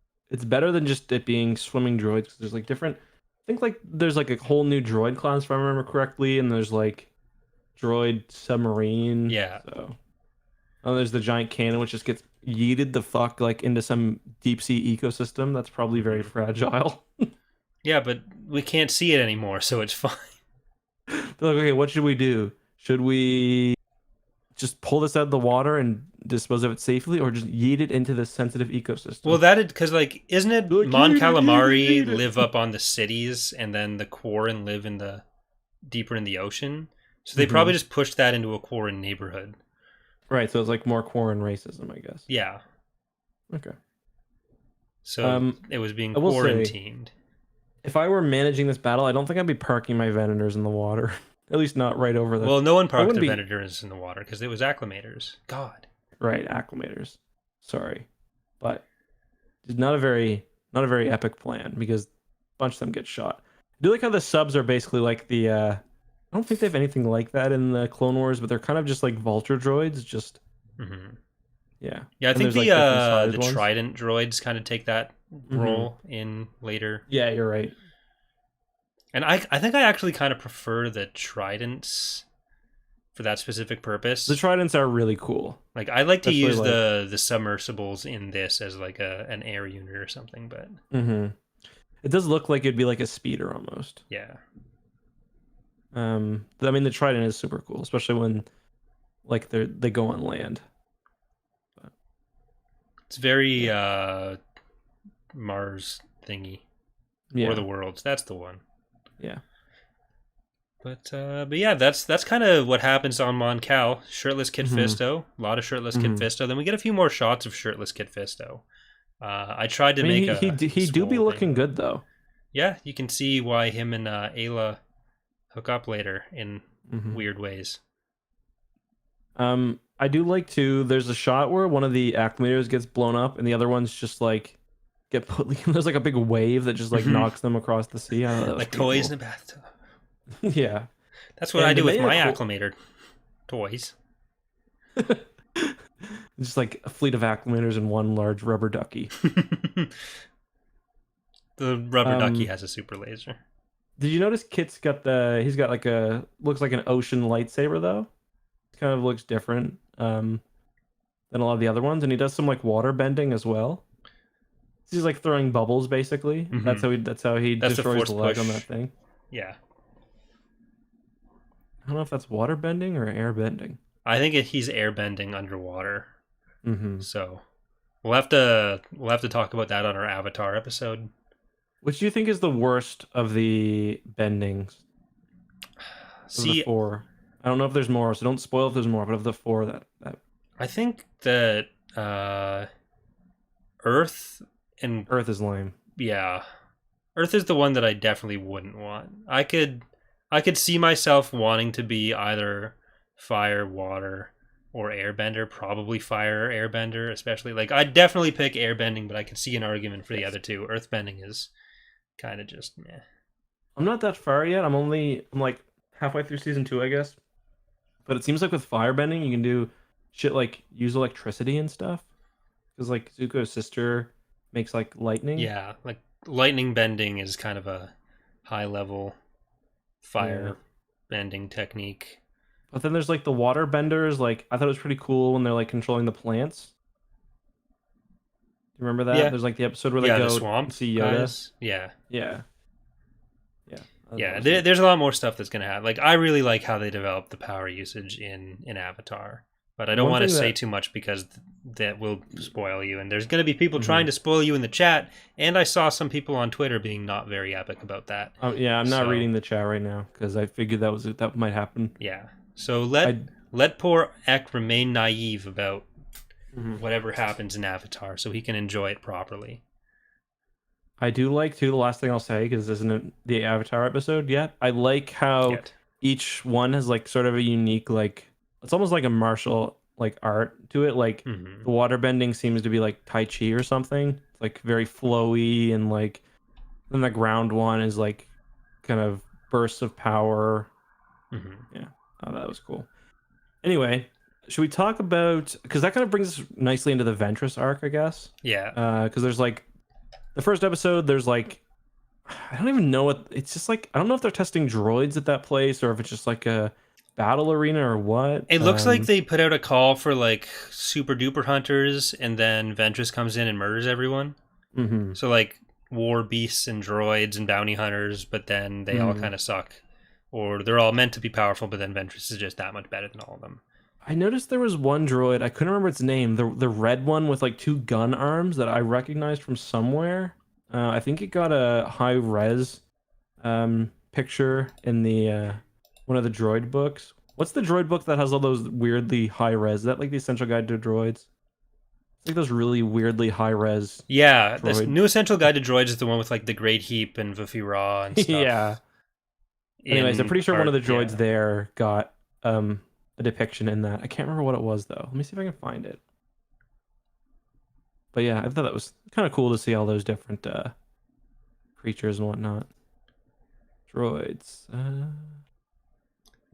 better than just it being swimming droids, because there's different. I think there's a whole new droid class, if I remember correctly, and there's droid submarine. Yeah. So, there's the giant cannon, which just gets yeeted the fuck into some deep sea ecosystem that's probably very fragile. Yeah, but we can't see it anymore, so it's fine. They're okay, what should we do? Should we just pull this out of the water and dispose of it safely, or just yeet it into this sensitive ecosystem? Well, because isn't it Mon Calamari live up on the cities, and then the Quarren live deeper in the ocean? So they probably just pushed that into a Quarren neighborhood. Right, so it's more Quarren racism, I guess. Yeah. Okay. So it was being quarantined. If I were managing this battle, I don't think I'd be parking my Venators in the water. At least not right over the... Well, no one parked their Venators in the water because it was acclimators. God. Right, acclimators. Sorry. But it's not a very epic plan, because a bunch of them get shot. I do like how the subs are basically the... I don't think they have anything like that in the Clone Wars, but they're kind of just vulture droids, just... Yeah. Yeah, I think the Trident droids kind of take that role in later. Yeah, you're right. And I think I actually kind of prefer the Tridents for that specific purpose. The Tridents are really cool. I like to use the submersibles in this as an air unit or something, but it does look like it'd be a speeder almost. Yeah. I mean, the Trident is super cool, especially when they go on land. But it's very Mars thingy. Yeah. Or the Worlds. That's the one. Yeah. But yeah, that's kind of what happens on Mon Cal. Shirtless Kit Fisto, a lot of shirtless Kit Fisto. Then we get a few more shots of shirtless Kit Fisto. I tried to make he do be looking good though. Yeah, you can see why him and Ayla hook up later in weird ways. I do like to. There's a shot where one of the acclimators gets blown up, and the other one's just get put. There's a big wave that just knocks them across the sea. I know, like toys cool. In a bathtub. Yeah, that's what I do with my acclimator toys. Just a fleet of acclimators and one large rubber ducky. The rubber ducky has a super laser. Did you notice Kit's got he's got looks like an ocean lightsaber though? It kind of looks different than a lot of the other ones, and he does some water bending as well. He's throwing bubbles basically. That's how he destroys the leg on that thing. Yeah. I don't know if that's water bending or air bending. I think he's air bending underwater. So we'll have to talk about that on our Avatar episode. Which do you think is the worst of the bendings? The 4. I don't know if there's more, so don't spoil if there's more. But of the 4, that I think that Earth is lame. Yeah. Earth is the one that I definitely wouldn't want. I could see myself wanting to be either fire, water, or airbender. Probably fire or airbender, especially. Like I'd definitely pick airbending, but I could see an argument for the other two. Earthbending is kind of just meh. I'm not that far yet. I'm like halfway through season 2, I guess. But it seems like with firebending, you can do shit like use electricity and stuff. Because like Zuko's sister makes like lightning. Yeah, like lightning bending is kind of a high level fire bending technique. But then there's like the water benders. Like I thought it was pretty cool when they're like controlling the plants. Do you remember that? Yeah. There's like the episode where they Yeah, go the swamp and see Yoda. guys. Yeah. Yeah. Yeah. That was Yeah, awesome. there's a lot more stuff that's gonna happen. Like I really like how they develop the power usage in Avatar, but I don't One want to thing say that- too much because that will spoil you. And there's gonna be people Mhm. trying to spoil you in the chat. And I saw some people on Twitter being not very epic about that. Yeah, I'm not So- reading the chat right now because I figured that might happen. Yeah, so I- let poor Ek remain naive about Mhm. whatever happens in Avatar, so he can enjoy it properly. I do like too. The last thing I'll say because this isn't the Avatar episode yet. I like how Yet. each one has like sort of a unique like. It's almost like a martial like art to it. Like Mhm. the water bending seems to be like Tai Chi or something. It's like very flowy and like. Then the ground one is like kind of bursts of power. Mhm. Oh, that was cool. Anyway, should we talk about because that kind of brings us nicely into the Ventress arc, I guess. Yeah. Because there's like the first episode, there's like I don't even know what it's just like. I don't know if they're testing droids at that place or if it's just like a battle arena or what. It looks like they put out a call for like super duper hunters, and then Ventress comes in and murders everyone. Mhm. So like war beasts and droids and bounty hunters, but then they all Mhm. kind of suck, or they're all meant to be powerful, but then Ventress is just that much better than all of them. I noticed there was one droid. I couldn't remember its name. The red one with like 2 gun arms that I recognized from somewhere. I think it got a high res picture in the one of the droid books. What's the droid book that has all those weirdly high res? Is that like the Essential Guide to Droids? It's like those really weirdly high res. Yeah, this Droid. new Essential Guide to Droids is the one with like the Great Heap and Vuffy Raw and stuff. Yeah. Anyways, I'm in pretty sure one of the part- droids yeah. there got a depiction in that. I can't remember what it was though. Let me see if I can find it. But yeah, I thought that was kind of cool to see all those different creatures and whatnot. Droids. I'm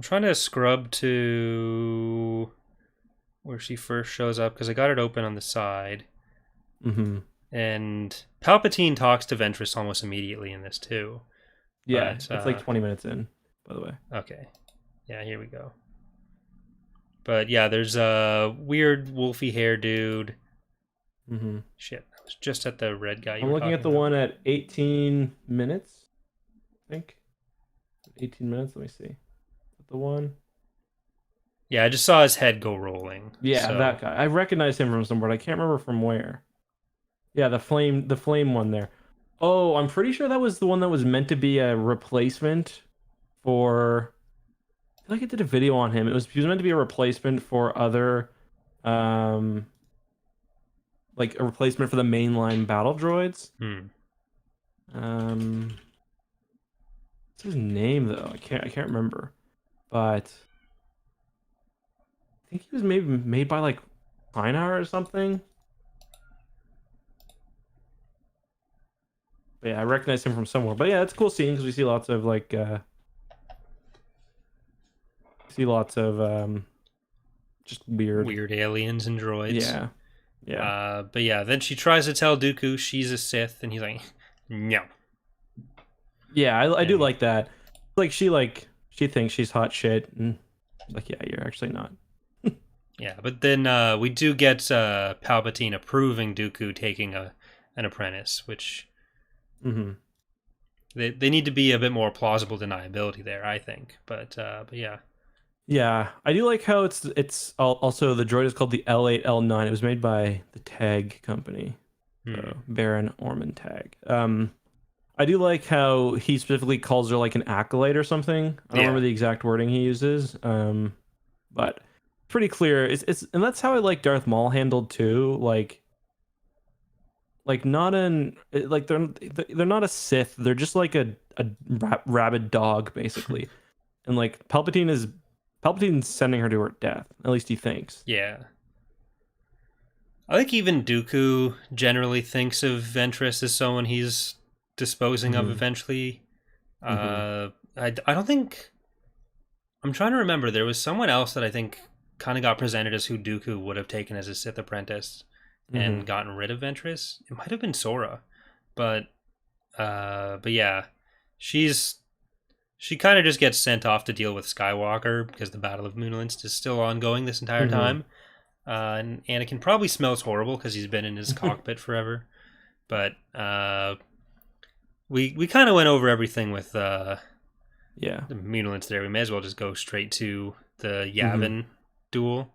trying to scrub to where she first shows up because I got it open on the side. Mm-hmm. And Palpatine talks to Ventress almost immediately in this too. Yeah, But, it's like 20 minutes in, by the way. Okay. Yeah, here we go. But yeah, there's a weird wolfy hair dude. Mm-hmm. Shit, I was just at the red guy. I'm looking at the one at 18 minutes, I think. 18 minutes, let me see. Is that the one? Yeah, I just saw his head go rolling. Yeah, so- that guy. I recognize him from somewhere. I can't remember from where. Yeah, the flame one there. Oh, I'm pretty sure that was the one that was meant to be a replacement for. I feel like I did a video on him. He was meant to be a replacement for other, like a replacement for the mainline battle droids. What's his name though? I can't remember, but I think he was maybe made by like Einar or something. But yeah, I recognize him from somewhere. But yeah, it's a cool scene because we see lots of like just weird aliens and droids. Yeah. Yeah. But yeah, then she tries to tell Dooku she's a Sith, and he's like, no. Yeah, I do And- like that. Like she thinks she's hot shit and she's like, yeah, you're actually not. Yeah, but then we do get Palpatine approving Dooku taking an apprentice, which Mm-hmm. they need to be a bit more plausible deniability there, I think. But yeah. Yeah, I do like how it's also the droid is called the L8 L9. It was made by the Tag company, so Baron Orman Tag. I do like how he specifically calls her like an acolyte or something. I don't remember the exact wording he uses, but pretty clear. It's and that's how I like Darth Maul handled too. Like like not an like they're not a Sith. They're just like a rabid dog basically. And like Palpatine's sending her to her death. At least he thinks. Yeah. I think even Dooku generally thinks of Ventress as someone he's disposing of eventually. I don't think... I'm trying to remember. There was someone else that I think kind of got presented as who Dooku would have taken as a Sith apprentice and gotten rid of Ventress. It might have been Sora. But yeah. She kind of just gets sent off to deal with Skywalker because the Battle of Moonlance is still ongoing this entire time. And Anakin probably smells horrible because he's been in his cockpit forever. But we kind of went over everything with the Moonlance there. We may as well just go straight to the Yavin duel.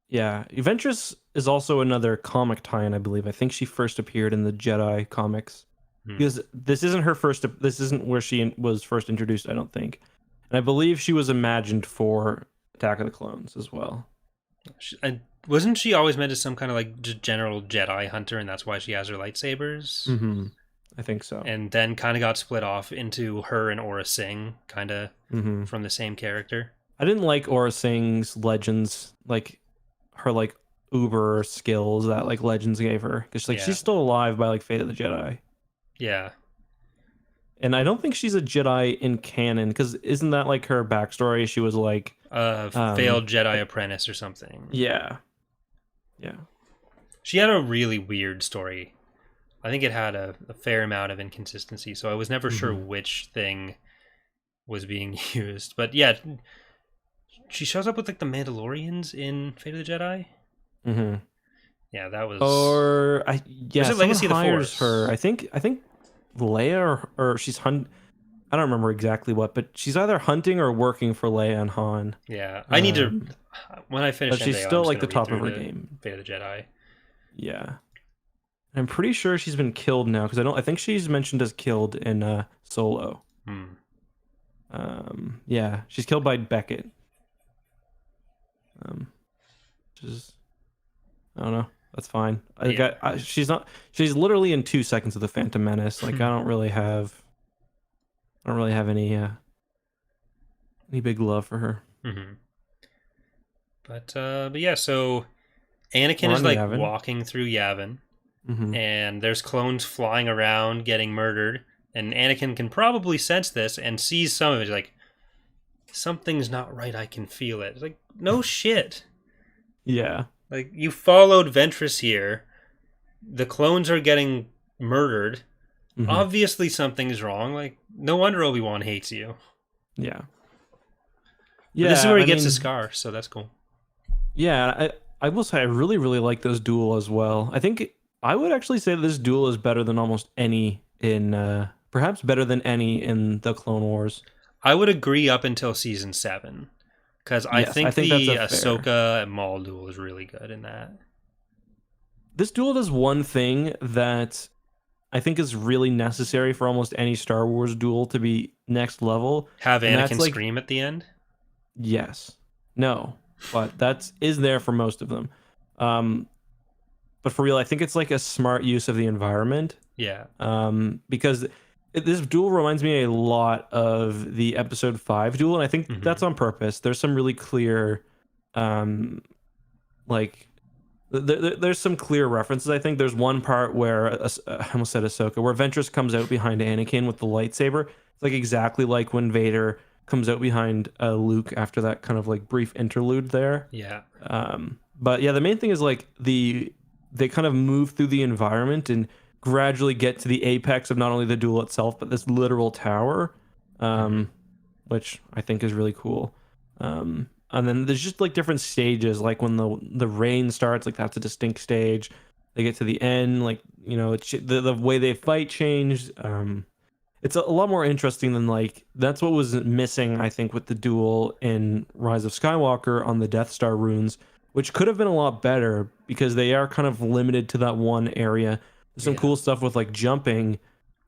Yeah, Ventress is also another comic tie-in, I believe. I think she first appeared in the Jedi comics. Because this isn't where she was first introduced, I don't think. And I believe she was imagined for Attack of the Clones as well. Wasn't she always meant as some kind of like general Jedi hunter, and that's why she has her lightsabers? I think so. And then kind of got split off into her and Aura Singh, kind of from the same character. I didn't like Aura Singh's Legends, like her like uber skills that like Legends gave her, because like she's still alive by like Fate of the Jedi. Yeah. And I don't think she's a Jedi in canon, because isn't that like her backstory? She was like failed Jedi apprentice or something. Yeah. She had a really weird story. I think it had a fair amount of inconsistency, so I was never sure which thing was being used. But yeah, she shows up with like the Mandalorians in Fate of the Jedi. Yeah, that was. Or was it Legacy of the Force? Her. I think Leia or she's I don't remember exactly what, but she's either hunting or working for Leia and Han. Yeah, I need to when I finish. But she's still like the top of her game. Fate of the Jedi. Yeah, I'm pretty sure she's been killed now, because I think she's mentioned as killed in Solo. Yeah, she's killed by Beckett. Which is, I don't know. That's fine. She's literally in 2 seconds of the Phantom Menace. Like I don't really have any big love for her. But yeah, so Anakin is like Yavin. walking through Yavin, and there's clones flying around getting murdered, and Anakin can probably sense this and sees some of it. He's like, something's not right. I can feel it. It's like, no shit. Yeah. Like, you followed Ventress here. The clones are getting murdered. Obviously something's wrong. Like, no wonder Obi-Wan hates you. Yeah. But this is where he gets a scar, so that's cool. Yeah, I will say I really, really like this duel as well. I think I would actually say this duel is better than almost any in, perhaps better than any in the Clone Wars. I would agree up until season 7. Because I think the Ahsoka and Maul duel is really good in that. This duel does one thing that I think is really necessary for almost any Star Wars duel to be next level. Have Anakin scream at the end? Yes. No. But that is there for most of them. But for real, I think it's like a smart use of the environment. Yeah. Because this duel reminds me a lot of the Episode 5 duel, and I think that's on purpose. There's some really clear, there's some clear references. I think there's one part where, I almost said Ahsoka, where Ventress comes out behind Anakin with the lightsaber. It's like exactly like when Vader comes out behind Luke after that kind of like brief interlude there. Yeah. But yeah, the main thing is like they kind of move through the environment and gradually get to the apex of not only the duel itself, but this literal tower, which I think is really cool. And then there's just like different stages, like when the rain starts, like that's a distinct stage. They get to the end, like, you know, the way they fight changed. It's a lot more interesting than like, that's what was missing, I think, with the duel in Rise of Skywalker on the Death Star runes, which could have been a lot better because they are kind of limited to that one area. There's some cool stuff with like jumping,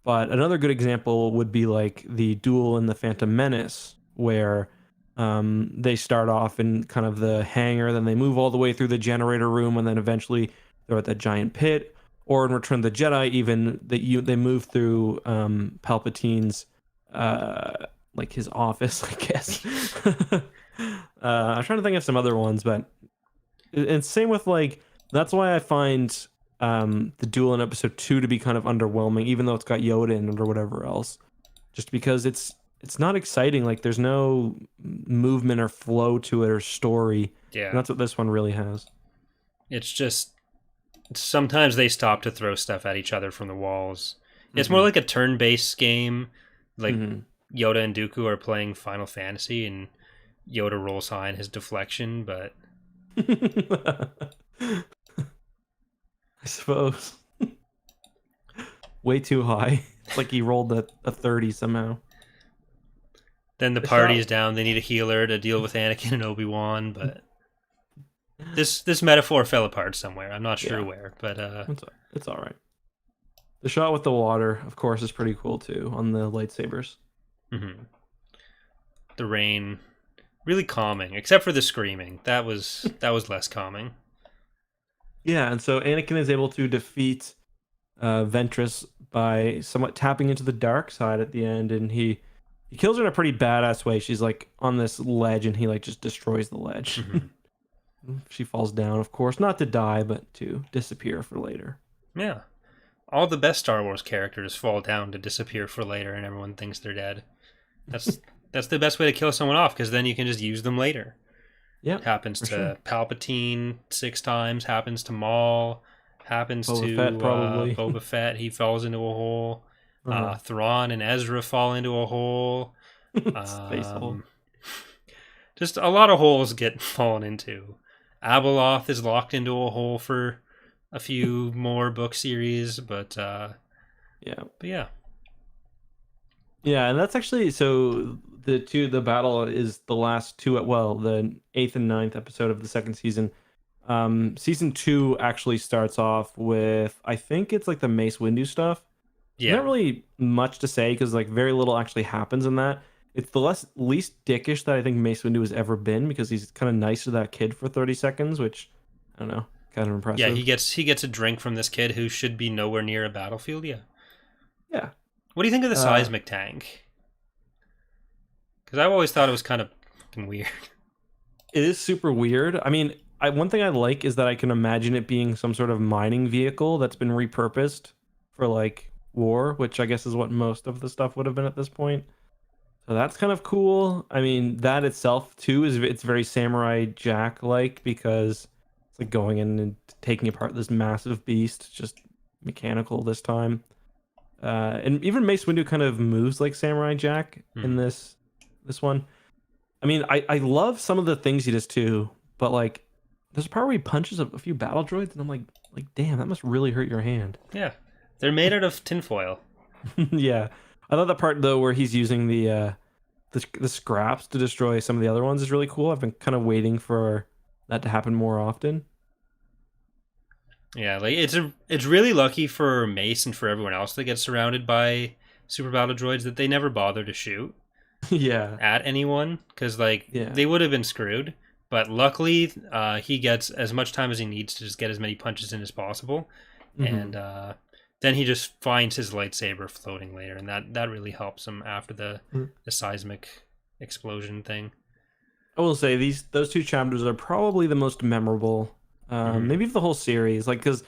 but another good example would be like the duel in the Phantom Menace, where they start off in kind of the hangar, then they move all the way through the generator room, and then eventually they're at that giant pit. or in Return of the Jedi, even they move through Palpatine's like his office, I guess. I'm trying to think of some other ones, but and same with like that's why I find the duel in episode 2 to be kind of underwhelming, even though it's got Yoda in it or whatever else. Just because it's not exciting. Like there's no movement or flow to it or story. Yeah. And that's what this one really has. It's just sometimes they stop to throw stuff at each other from the walls. It's more like a turn-based game. Like Yoda and Dooku are playing Final Fantasy, and Yoda rolls high in his deflection, but I suppose. Way too high. It's like he rolled a 30 somehow. Then the party's down. They need a healer to deal with Anakin and Obi-Wan, but this metaphor fell apart somewhere. I'm not sure where, but it's all right. The shot with the water, of course, is pretty cool too on the lightsabers. Mm-hmm. The rain, really calming, except for the screaming. That was less calming. Yeah, and so Anakin is able to defeat Ventress by somewhat tapping into the dark side at the end, and he kills her in a pretty badass way. She's like on this ledge, and he like just destroys the ledge. Mm-hmm. She falls down, of course, not to die, but to disappear for later. Yeah. All the best Star Wars characters fall down to disappear for later, and everyone thinks they're dead. That's the best way to kill someone off, because then you can just use them later. Yeah, happens to Palpatine 6 times. Happens to Maul. Happens Boba to Fett, probably. Boba Fett. He falls into a hole. Thrawn and Ezra fall into a hole. Space hole. Just a lot of holes get fallen into. Abeloth is locked into a hole for a few more book series, but yeah. Yeah, and that's actually so the battle is the last two the 8th and 9th episode of the second season. Season 2 actually starts off with, I think it's like the Mace Windu stuff. Yeah. Not really much to say because like very little actually happens in that. It's the least dickish that I think Mace Windu has ever been, because he's kind of nice to that kid for 30 seconds, which I don't know, kind of impressive. Yeah, he gets a drink from this kid who should be nowhere near a battlefield. Yeah. What do you think of the seismic tank? Because I've always thought it was kind of fucking weird. It is super weird. I mean, one thing I like is that I can imagine it being some sort of mining vehicle that's been repurposed for like war, which I guess is what most of the stuff would have been at this point. So that's kind of cool. I mean, that itself too it's very Samurai Jack like, because it's like going in and taking apart this massive beast, just mechanical this time. And even Mace Windu kind of moves like Samurai Jack in this one. I mean, I love some of the things he does too, but like there's a part where he punches a few battle droids, and I'm like damn, that must really hurt your hand. Yeah, they're made out of tinfoil. Yeah, I thought the part though where he's using the scraps to destroy some of the other ones is really cool. I've been kind of waiting for that to happen more often. Yeah, like it's really lucky for Mace and for everyone else that gets surrounded by super battle droids that they never bother to shoot at anyone, because they would have been screwed. But luckily, he gets as much time as he needs to just get as many punches in as possible, and then he just finds his lightsaber floating later, and that really helps him after the seismic explosion thing. I will say those two chapters are probably the most memorable. Maybe of the whole series, like, because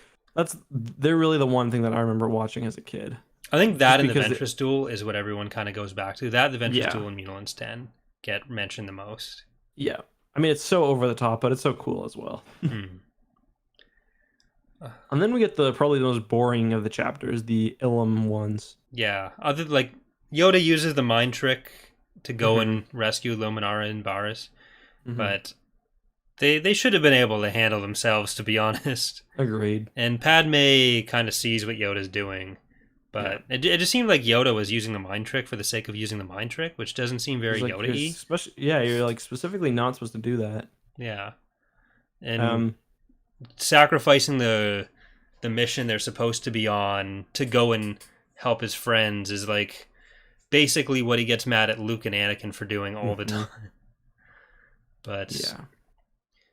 they're really the one thing that I remember watching as a kid. I think that and the Ventress duel is what everyone kind of goes back to. That, the Ventress duel, and Mulan's 10 get mentioned the most. Yeah, I mean, it's so over the top, but it's so cool as well. And then we get probably the most boring of the chapters, the Ilum ones. Yeah, Yoda uses the mind trick to go and rescue Luminara and Barriss, but They should have been able to handle themselves, to be honest. Agreed. And Padme kind of sees what Yoda's doing, but it just seemed like Yoda was using the mind trick for the sake of using the mind trick, which doesn't seem very Yoda-y. You're like specifically not supposed to do that. Yeah, and sacrificing the mission they're supposed to be on to go and help his friends is like basically what he gets mad at Luke and Anakin for doing all the time. But yeah.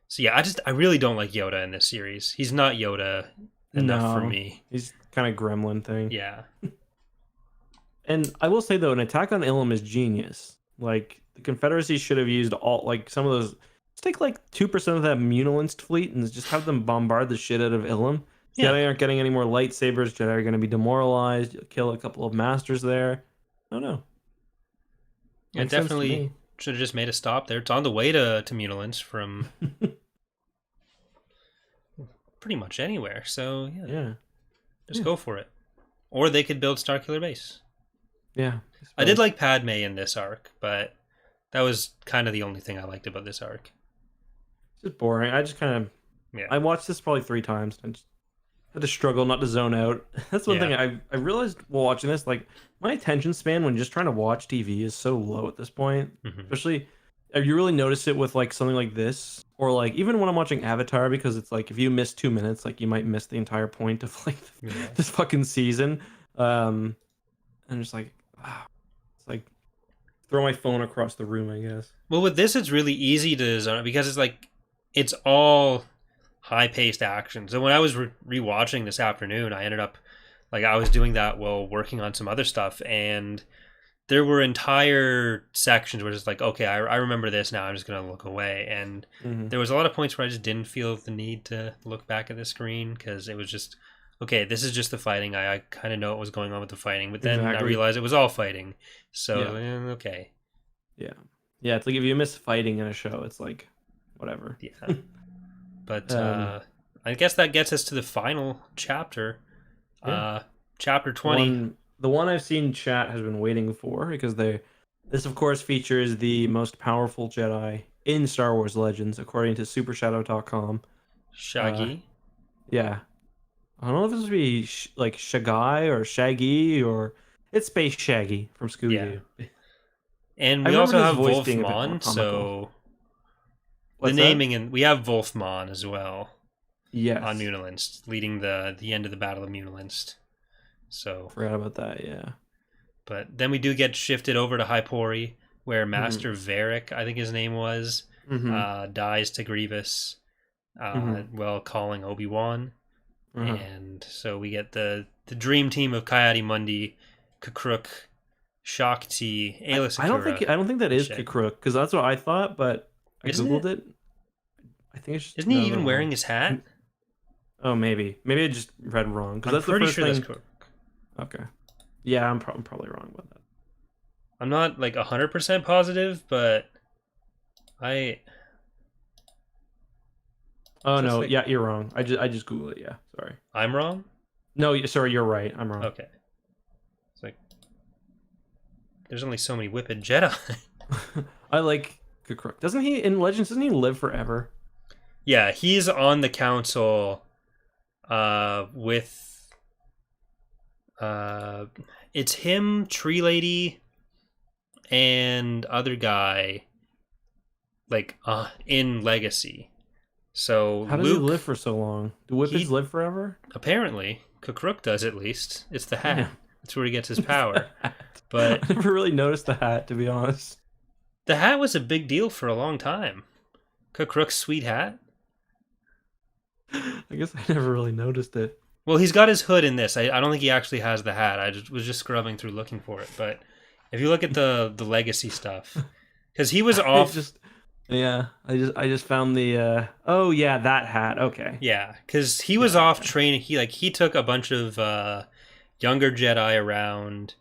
So yeah, I really don't like Yoda in this series. He's not Yoda enough for No, me. he's kind of gremlin thing. Yeah. And I will say though, an attack on Ilum is genius. Like the Confederacy should have used all like some of those. Let's take like 2% of that Munilinst fleet and just have them bombard the shit out of Ilum. Yeah. Jedi aren't getting any more lightsabers. Jedi are going to be demoralized. You'll kill a couple of masters there. I don't know. Yeah, Makes sense to definitely me. should have just made a stop there. It's on the way to Mutilins from pretty much anywhere. So Yeah. just go for it. Or they could build Starkiller Base. Yeah. I did like Padme in this arc, but that was kind of the only thing I liked about this arc. It's just boring. I just kind of Yeah. I watched this probably 3 times. I just had to struggle not to zone out. That's one thing I realized while watching this. Like my attention span when just trying to watch TV is so low at this point. Mm-hmm. Especially, you really notice it with like something like this, or like even when I'm watching Avatar, because it's like if you miss 2 minutes, like you might miss the entire point of like this fucking season. And just like, it's like throw my phone across the room, I guess. Well, with this, it's really easy to zone it because it's like it's all high-paced action. So when I was rewatching this afternoon, I ended up like I was doing that while working on some other stuff, and there were entire sections where it's like, okay, I remember this now. I'm just gonna look away, and there was a lot of points where I just didn't feel the need to look back at the screen because it was just okay. This is just the fighting. I kind of know what was going on with the fighting, but then I realized it was all fighting. So okay, yeah. It's like if you miss fighting in a show, it's like whatever. Yeah. But I guess that gets us to the final chapter, chapter 20. The one I've seen chat has been waiting for because this of course features the most powerful Jedi in Star Wars Legends according to SuperShadow.com. Shaggy. Yeah, I don't know if this would be like Shagai or Shaggy or it's Space Shaggy from Scooby-Doo. Yeah. And we also have Wolfmon, so What's the naming, and we have Wolfmon as well. Yes. On Munilinst, leading the end of the Battle of Munilinst. So forgot about that, yeah. But then we do get shifted over to Hypori, where Master Varric, I think his name was, dies to Grievous while calling Obi-Wan. And so we get the dream team of Coyote-Mundi, Kakruk, Shakti, Aayla Secura. I don't think that is Kakruk, because that's what I thought, but I googled it. I think it's just Isn't he even wearing his hat? Oh, maybe I just read wrong. Because that's pretty sure that's Kakruk. Okay. Yeah, I'm probably wrong about that. I'm not like 100% positive, but I. Oh no! Yeah, you're wrong. I just googled it. Yeah, sorry. I'm wrong. No, sorry, you're right. I'm wrong. Okay. It's like there's only so many whipped Jedi. I like Kakruk. Doesn't he in Legends? Doesn't he live forever? Yeah, he's on the council. With. It's him, Tree Lady, and other guy. Like in Legacy. So how does he live for so long? Do Whippets live forever? Apparently, Kakruk does at least. It's the hat. Yeah. That's where he gets his power. But I never really noticed the hat, to be honest. The hat was a big deal for a long time. Kakruk's sweet hat. I guess I never really noticed it. Well, he's got his hood in this. I don't think he actually has the hat. I was just scrubbing through looking for it. But if you look at the Legacy stuff, because he was off. Yeah, I just found the oh yeah, that hat. Okay. Yeah, because he was off training. He took a bunch of younger Jedi around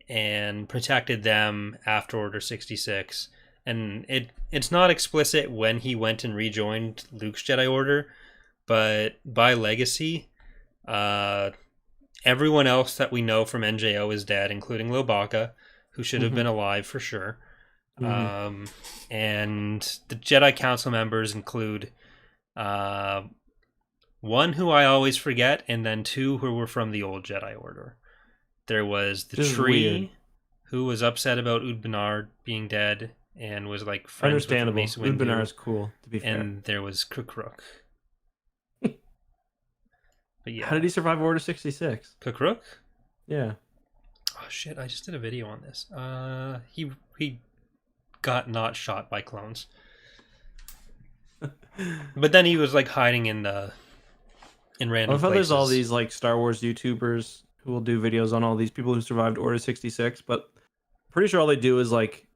and protected them after Order 66. And it's not explicit when he went and rejoined Luke's Jedi Order, but by Legacy, everyone else that we know from NJO is dead, including Lobaka, who should have been alive for sure. And the Jedi Council members include one who I always forget, and then 2 who were from the old Jedi Order. There was the Tree, who was upset about Udbinard being dead and was like friends with Mace Windu. Udbinard is cool, to be fair. And there was Kakruk. But yeah, how did he survive Order 66? Kakruk? Yeah. Oh shit! I just did a video on this. He got not shot by clones. But then he was like hiding in the in I random love how there's all places. these like Star Wars YouTubers who will do videos on all these people who survived Order 66, but pretty sure all they do is like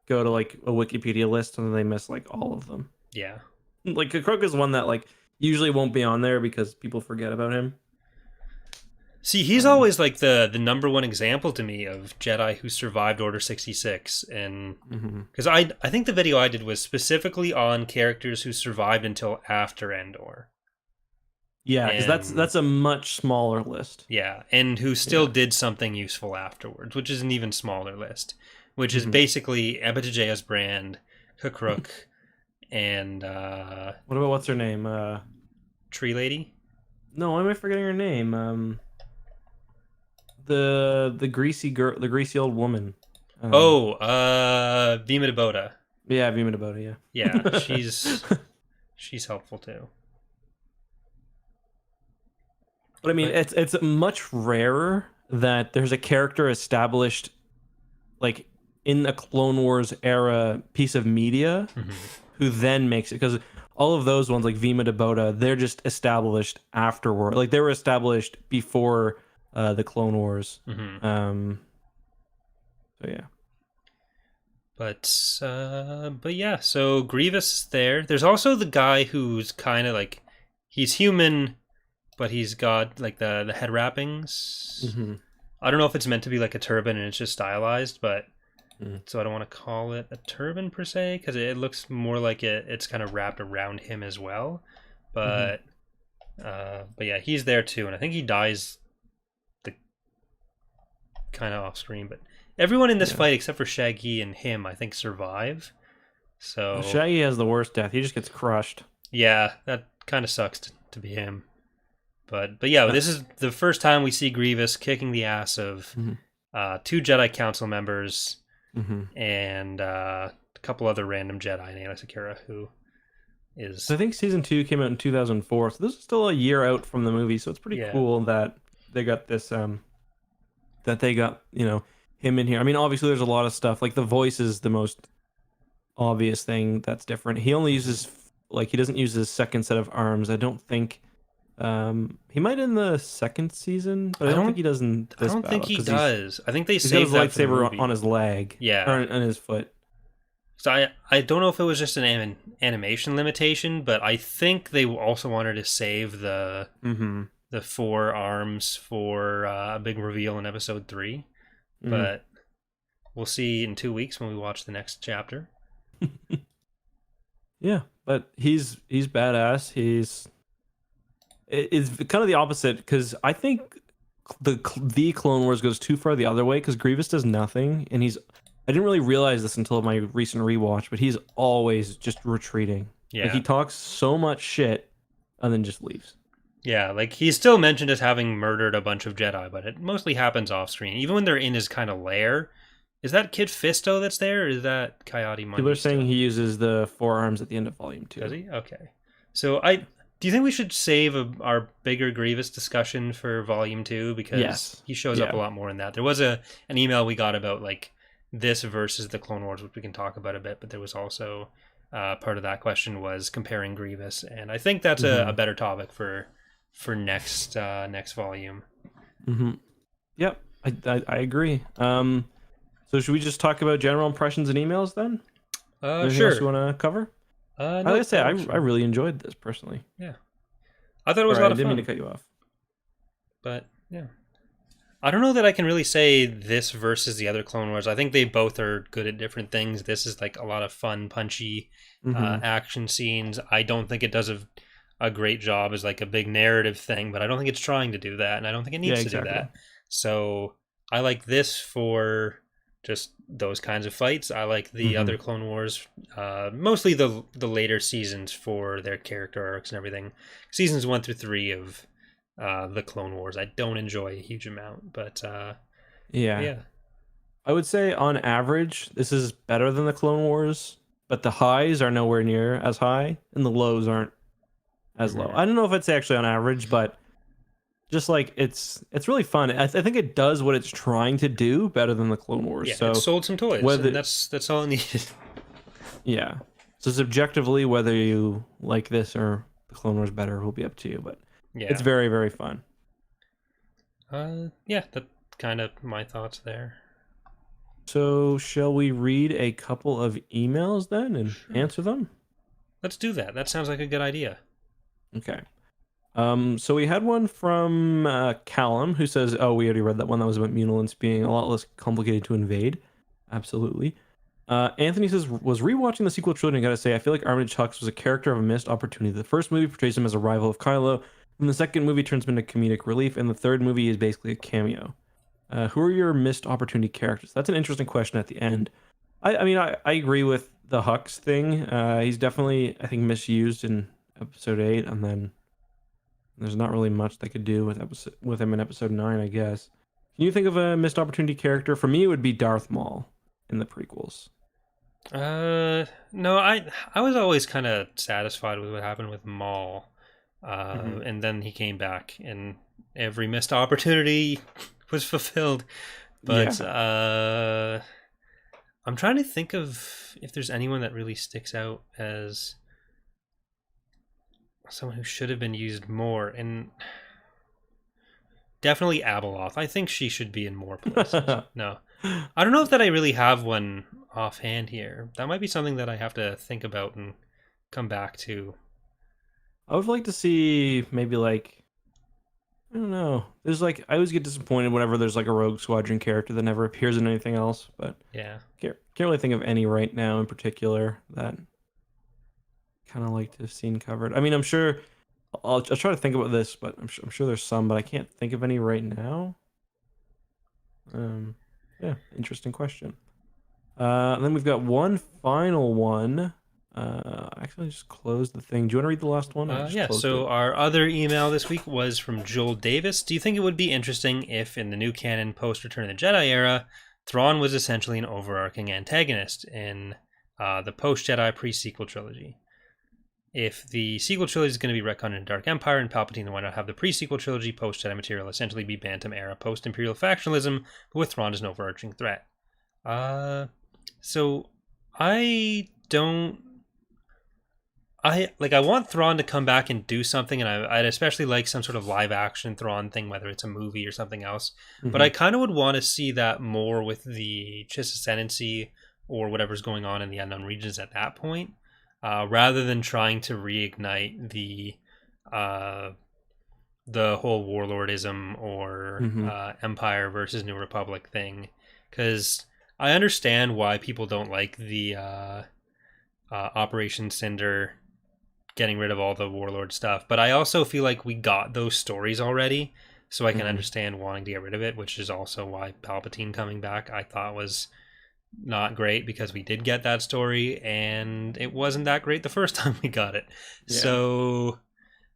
go to like a Wikipedia list and then they miss like all of them. Yeah. Like Crook is one that like usually won't be on there because people forget about him. See, he's always like the number one example to me of Jedi who survived Order 66, and because I think the video I did was specifically on characters who survived until after Endor. Yeah, because that's a much smaller list. Yeah, and who still did something useful afterwards, which is an even smaller list, which is basically Abitajea's Brand, Kakruk, and what about what's her name? Tree Lady. No, why am I forgetting her name? The greasy girl, the greasy old woman. Vima Deboda. Yeah, Vima Deboda. Yeah. Yeah, she's helpful too. But I mean, it's much rarer that there's a character established, like in a Clone Wars era piece of media, who then makes it, because all of those ones like Vima Deboda, they're just established afterward. Like they were established before the Clone Wars. So yeah. But yeah, so Grievous is there. There's also the guy who's kind of like, he's human, but he's got like the head wrappings. I don't know if it's meant to be like a turban and it's just stylized, but so I don't want to call it a turban per se, because it looks more like it's kind of wrapped around him as well. But yeah, he's there too, and I think he dies the kind of off screen. But everyone in this fight except for Shaggy and him, I think, survive. So Shaggy has the worst death. He just gets crushed. Yeah, that kind of sucks to be him. But yeah, this is the first time we see Grievous kicking the ass of 2 Jedi Council members and a couple other random Jedi in Aayla Secura, who is... I think season 2 came out in 2004, so this is still a year out from the movie, so it's pretty cool that they got this, that they got, you know, him in here. I mean, obviously there's a lot of stuff, like the voice is the most obvious thing that's different. He only uses, like, he doesn't use his second set of arms. I don't think... he might in the second season, but I don't think he does in this. I don't think he does. I think they he's saved got his that lightsaber on his leg, or on his foot. So I don't know if it was just an animation limitation, but I think they also wanted to save the 4 arms for a big reveal in episode 3. But we'll see in 2 weeks when we watch the next chapter. Yeah, but he's badass. It's kind of the opposite, because I think the Clone Wars goes too far the other way, because Grievous does nothing, and I didn't really realize this until my recent rewatch, but he's always just retreating. Yeah. Like, he talks so much shit and then just leaves. Yeah, like he's still mentioned as having murdered a bunch of Jedi, but it mostly happens off screen. Even when they're in his kind of lair. Is that Kid Fisto that's there, or is that Coyote Money? People are saying he uses the 4 arms at the end of Volume 2. Does he? Okay. So do you think we should save our bigger Grievous discussion for Volume 2? Because he shows up a lot more in that. There was an email we got about like this versus the Clone Wars, which we can talk about a bit, but there was also part of that question was comparing Grievous, and I think that's a better topic for next volume. Yep, I agree. So should we just talk about general impressions and emails then? Anything else you want to cover? No, I gotta say, I really enjoyed this personally. Yeah, I thought it was a lot of fun. I didn't mean to cut you off. But yeah, I don't know that I can really say this versus the other Clone Wars. I think they both are good at different things. This is like a lot of fun, punchy action scenes. I don't think it does a great job as like a big narrative thing, but I don't think it's trying to do that, and I don't think it needs to do that. So I like this for just those kinds of fights. I like the other Clone Wars, mostly the later seasons for their character arcs and everything. Seasons 1 through 3 of the Clone Wars I don't enjoy a huge amount, but yeah. I would say on average this is better than the Clone Wars, but the highs are nowhere near as high and the lows aren't as low. I don't know if it's actually on average, but just like it's really fun. I think it does what it's trying to do better than the Clone Wars. Yeah, so it sold some toys, and that's all it needed. Yeah. So subjectively, whether you like this or the Clone Wars better will be up to you. But It's Yeah. very, very fun. Yeah, that's kind of my thoughts there. So, shall we read a couple of emails then and Sure. answer them? Let's do that. That sounds like a good idea. Okay. So we had one from Callum who says, "Oh, we already read that one. That was about mutants being a lot less complicated to invade." Absolutely. Anthony says, "Was rewatching the sequel trilogy. And gotta say, I feel like Armitage Hux was a character of a missed opportunity. The first movie portrays him as a rival of Kylo, and the second movie turns him into comedic relief, and the third movie is basically a cameo. Who are your missed opportunity characters?" That's an interesting question at the end. I mean, I agree with the Hux thing. He's definitely, I think, misused in episode 8, and then there's not really much they could do with him in episode 9, I guess. Can you think of a missed opportunity character? For me, it would be Darth Maul in the prequels. No, I was always kind of satisfied with what happened with Maul. Hmm. And then he came back, and every missed opportunity was fulfilled. But Yeah. I'm trying to think of if there's anyone that really sticks out as someone who should have been used more. And definitely Abeloth. I think she should be in more places. No, I don't know if that I really have one offhand here. That might be something that I have to think about and come back to. I would like to see maybe like, I don't know. There's like, I always get disappointed whenever there's like a Rogue Squadron character that never appears in anything else, but Yeah. can't really think of any right now in particular that kind of like to have seen covered. I mean, I'm sure I'll try to think about this, but I'm sure there's some, but I can't think of any right now. Um, yeah, interesting question. Then we've got one final one. Actually, I just closed the thing. Do you want to read the last one? I just Yeah, closed so it. our other email this week was from Joel Davis. Do you think it would be interesting if, in the new canon post Return of the Jedi era, Thrawn was essentially an overarching antagonist in the post Jedi pre sequel trilogy? If the sequel trilogy is going to be retconned in Dark Empire and Palpatine, then why not have the pre sequel trilogy post Jedi material essentially be Bantam era post Imperial factionalism, but with Thrawn as an overarching threat? So I don't I want Thrawn to come back and do something, and I'd especially like some sort of live action Thrawn thing, whether it's a movie or something else. But Hmm. I kind of would want to see that more with the Chiss Ascendancy or whatever's going on in the Unknown Regions at that point, rather than trying to reignite uh, the whole warlordism or Hmm. Empire versus New Republic thing. Because I understand why people don't like the Operation Cinder getting rid of all the warlord stuff. But I also feel like we got those stories already, so I can Hmm. understand wanting to get rid of it, which is also why Palpatine coming back I thought was not great because we did get that story and it wasn't that great the first time we got it. Yeah. So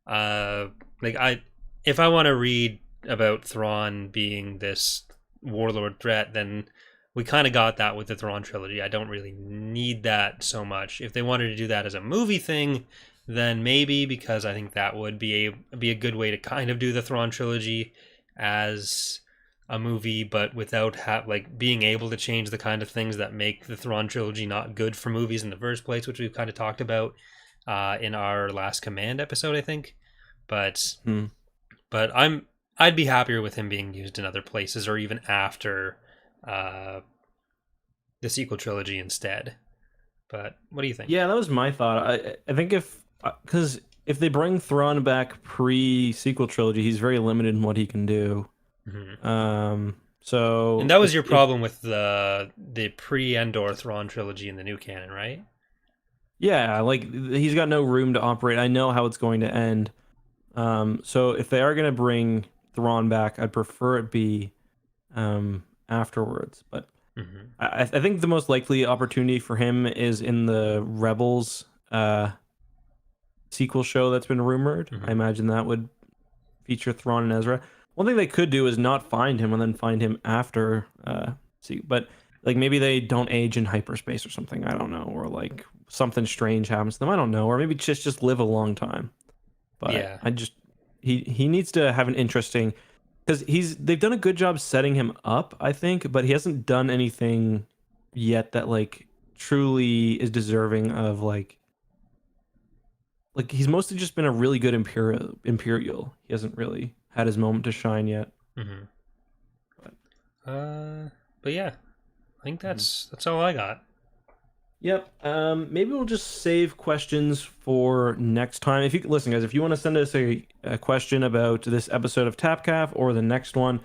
uh like I if I want to read about Thrawn being this warlord threat, then we kind of got that with the Thrawn trilogy. I don't really need that so much. If they wanted to do that as a movie thing, then maybe, because I think that would be a good way to kind of do the Thrawn trilogy as a movie, but without like being able to change the kind of things that make the Thrawn trilogy not good for movies in the first place, which we've kind of talked about in our last Command episode, I think. But Hmm. I'd be happier with him being used in other places or even after uh, the sequel trilogy instead. But what do you think? Yeah, that was my thought. I think because if they bring Thrawn back pre sequel trilogy, he's very limited in what he can do. Mm-hmm. And So that was your if problem with the pre-Endor Thrawn trilogy in the new canon, right? yeah, like he's got no room to operate. I know how it's going to end. So if they are gonna bring Thrawn back, I'd prefer it be afterwards. But Mm-hmm. I think the most likely opportunity for him is in the Rebels sequel show that's been rumored. I Mm-hmm. imagine that would feature Thrawn and Ezra. One thing they could do is not find him and then find him after see, but like maybe they don't age in hyperspace or something. I don't know, or like something strange happens to them. I don't know, or maybe just live a long time. But Yeah, I just he needs to have an interesting because they've done a good job setting him up, I think, but he hasn't done anything yet that like truly is deserving of like he's mostly just been a really good Imperial. He hasn't really had his moment to shine yet. Mm-hmm. But yeah, I think that's all I got. Yep. Maybe we'll just save questions for next time. If you listen, guys, if you want to send us a question about this episode of Tapcaf or the next one,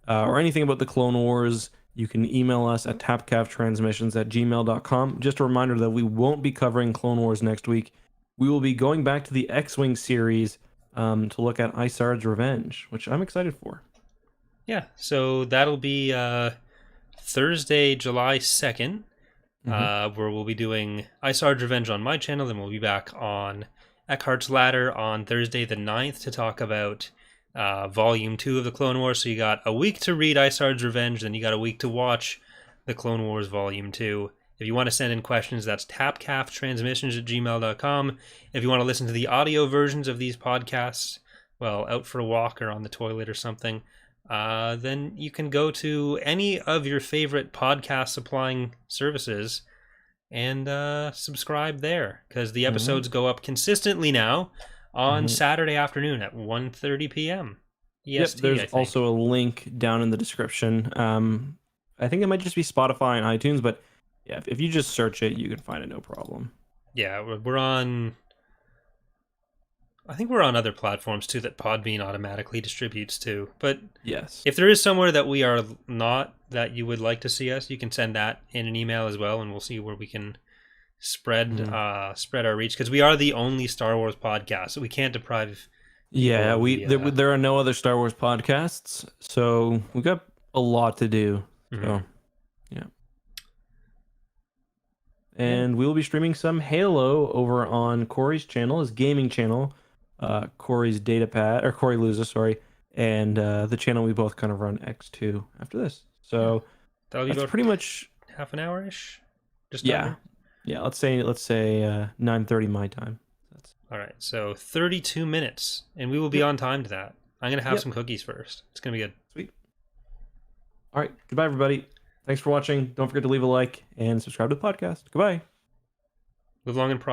or anything about the Clone Wars, you can email us at tapcaftransmissions@gmail.com. Just a reminder that we won't be covering Clone Wars next week. We will be going back to the X-Wing series to look at Isard's Revenge, which I'm excited for. Yeah, so that'll be Thursday, July 2nd, where we'll be doing Isard's Revenge on my channel. Then we'll be back on Eckhart's Ladder on Thursday the 9th to talk about Volume 2 of the Clone Wars. So you got a week to read Isard's Revenge, then you got a week to watch the Clone Wars Volume 2. If you want to send in questions, that's tapcaftransmissions@gmail.com. If you want to listen to the audio versions of these podcasts, well, out for a walk or on the toilet or something, then you can go to any of your favorite podcast supplying services and subscribe there, because the episodes go up consistently now on Saturday afternoon at 1:30 p.m. EST. Yep, there's also a link down in the description. I think it might just be Spotify and iTunes, but yeah, if you just search it, you can find it, no problem. Yeah, we're on... I think we're on other platforms too that Podbean automatically distributes to. But yes, if there is somewhere that we are not, that you would like to see us, you can send that in an email as well, and we'll see where we can spread our reach, because we are the only Star Wars podcast, so we can't deprive. Yeah, there are no other Star Wars podcasts, so we got a lot to do. So yeah. And we will be streaming some Halo over on Corey's channel, his gaming channel, Corey's Datapad, or Corey Luza, sorry, and the channel we both kind of run X2 after this. So that'll be that's about pretty much half an hour-ish. Just yeah, under? yeah. Let's say 9:30 my time. All right, so 32 minutes, and we will be on time to that. I'm gonna have some cookies first. It's gonna be good. Sweet. All right, goodbye, everybody. Thanks for watching. Don't forget to leave a like and subscribe to the podcast. Goodbye. Live long and prosper.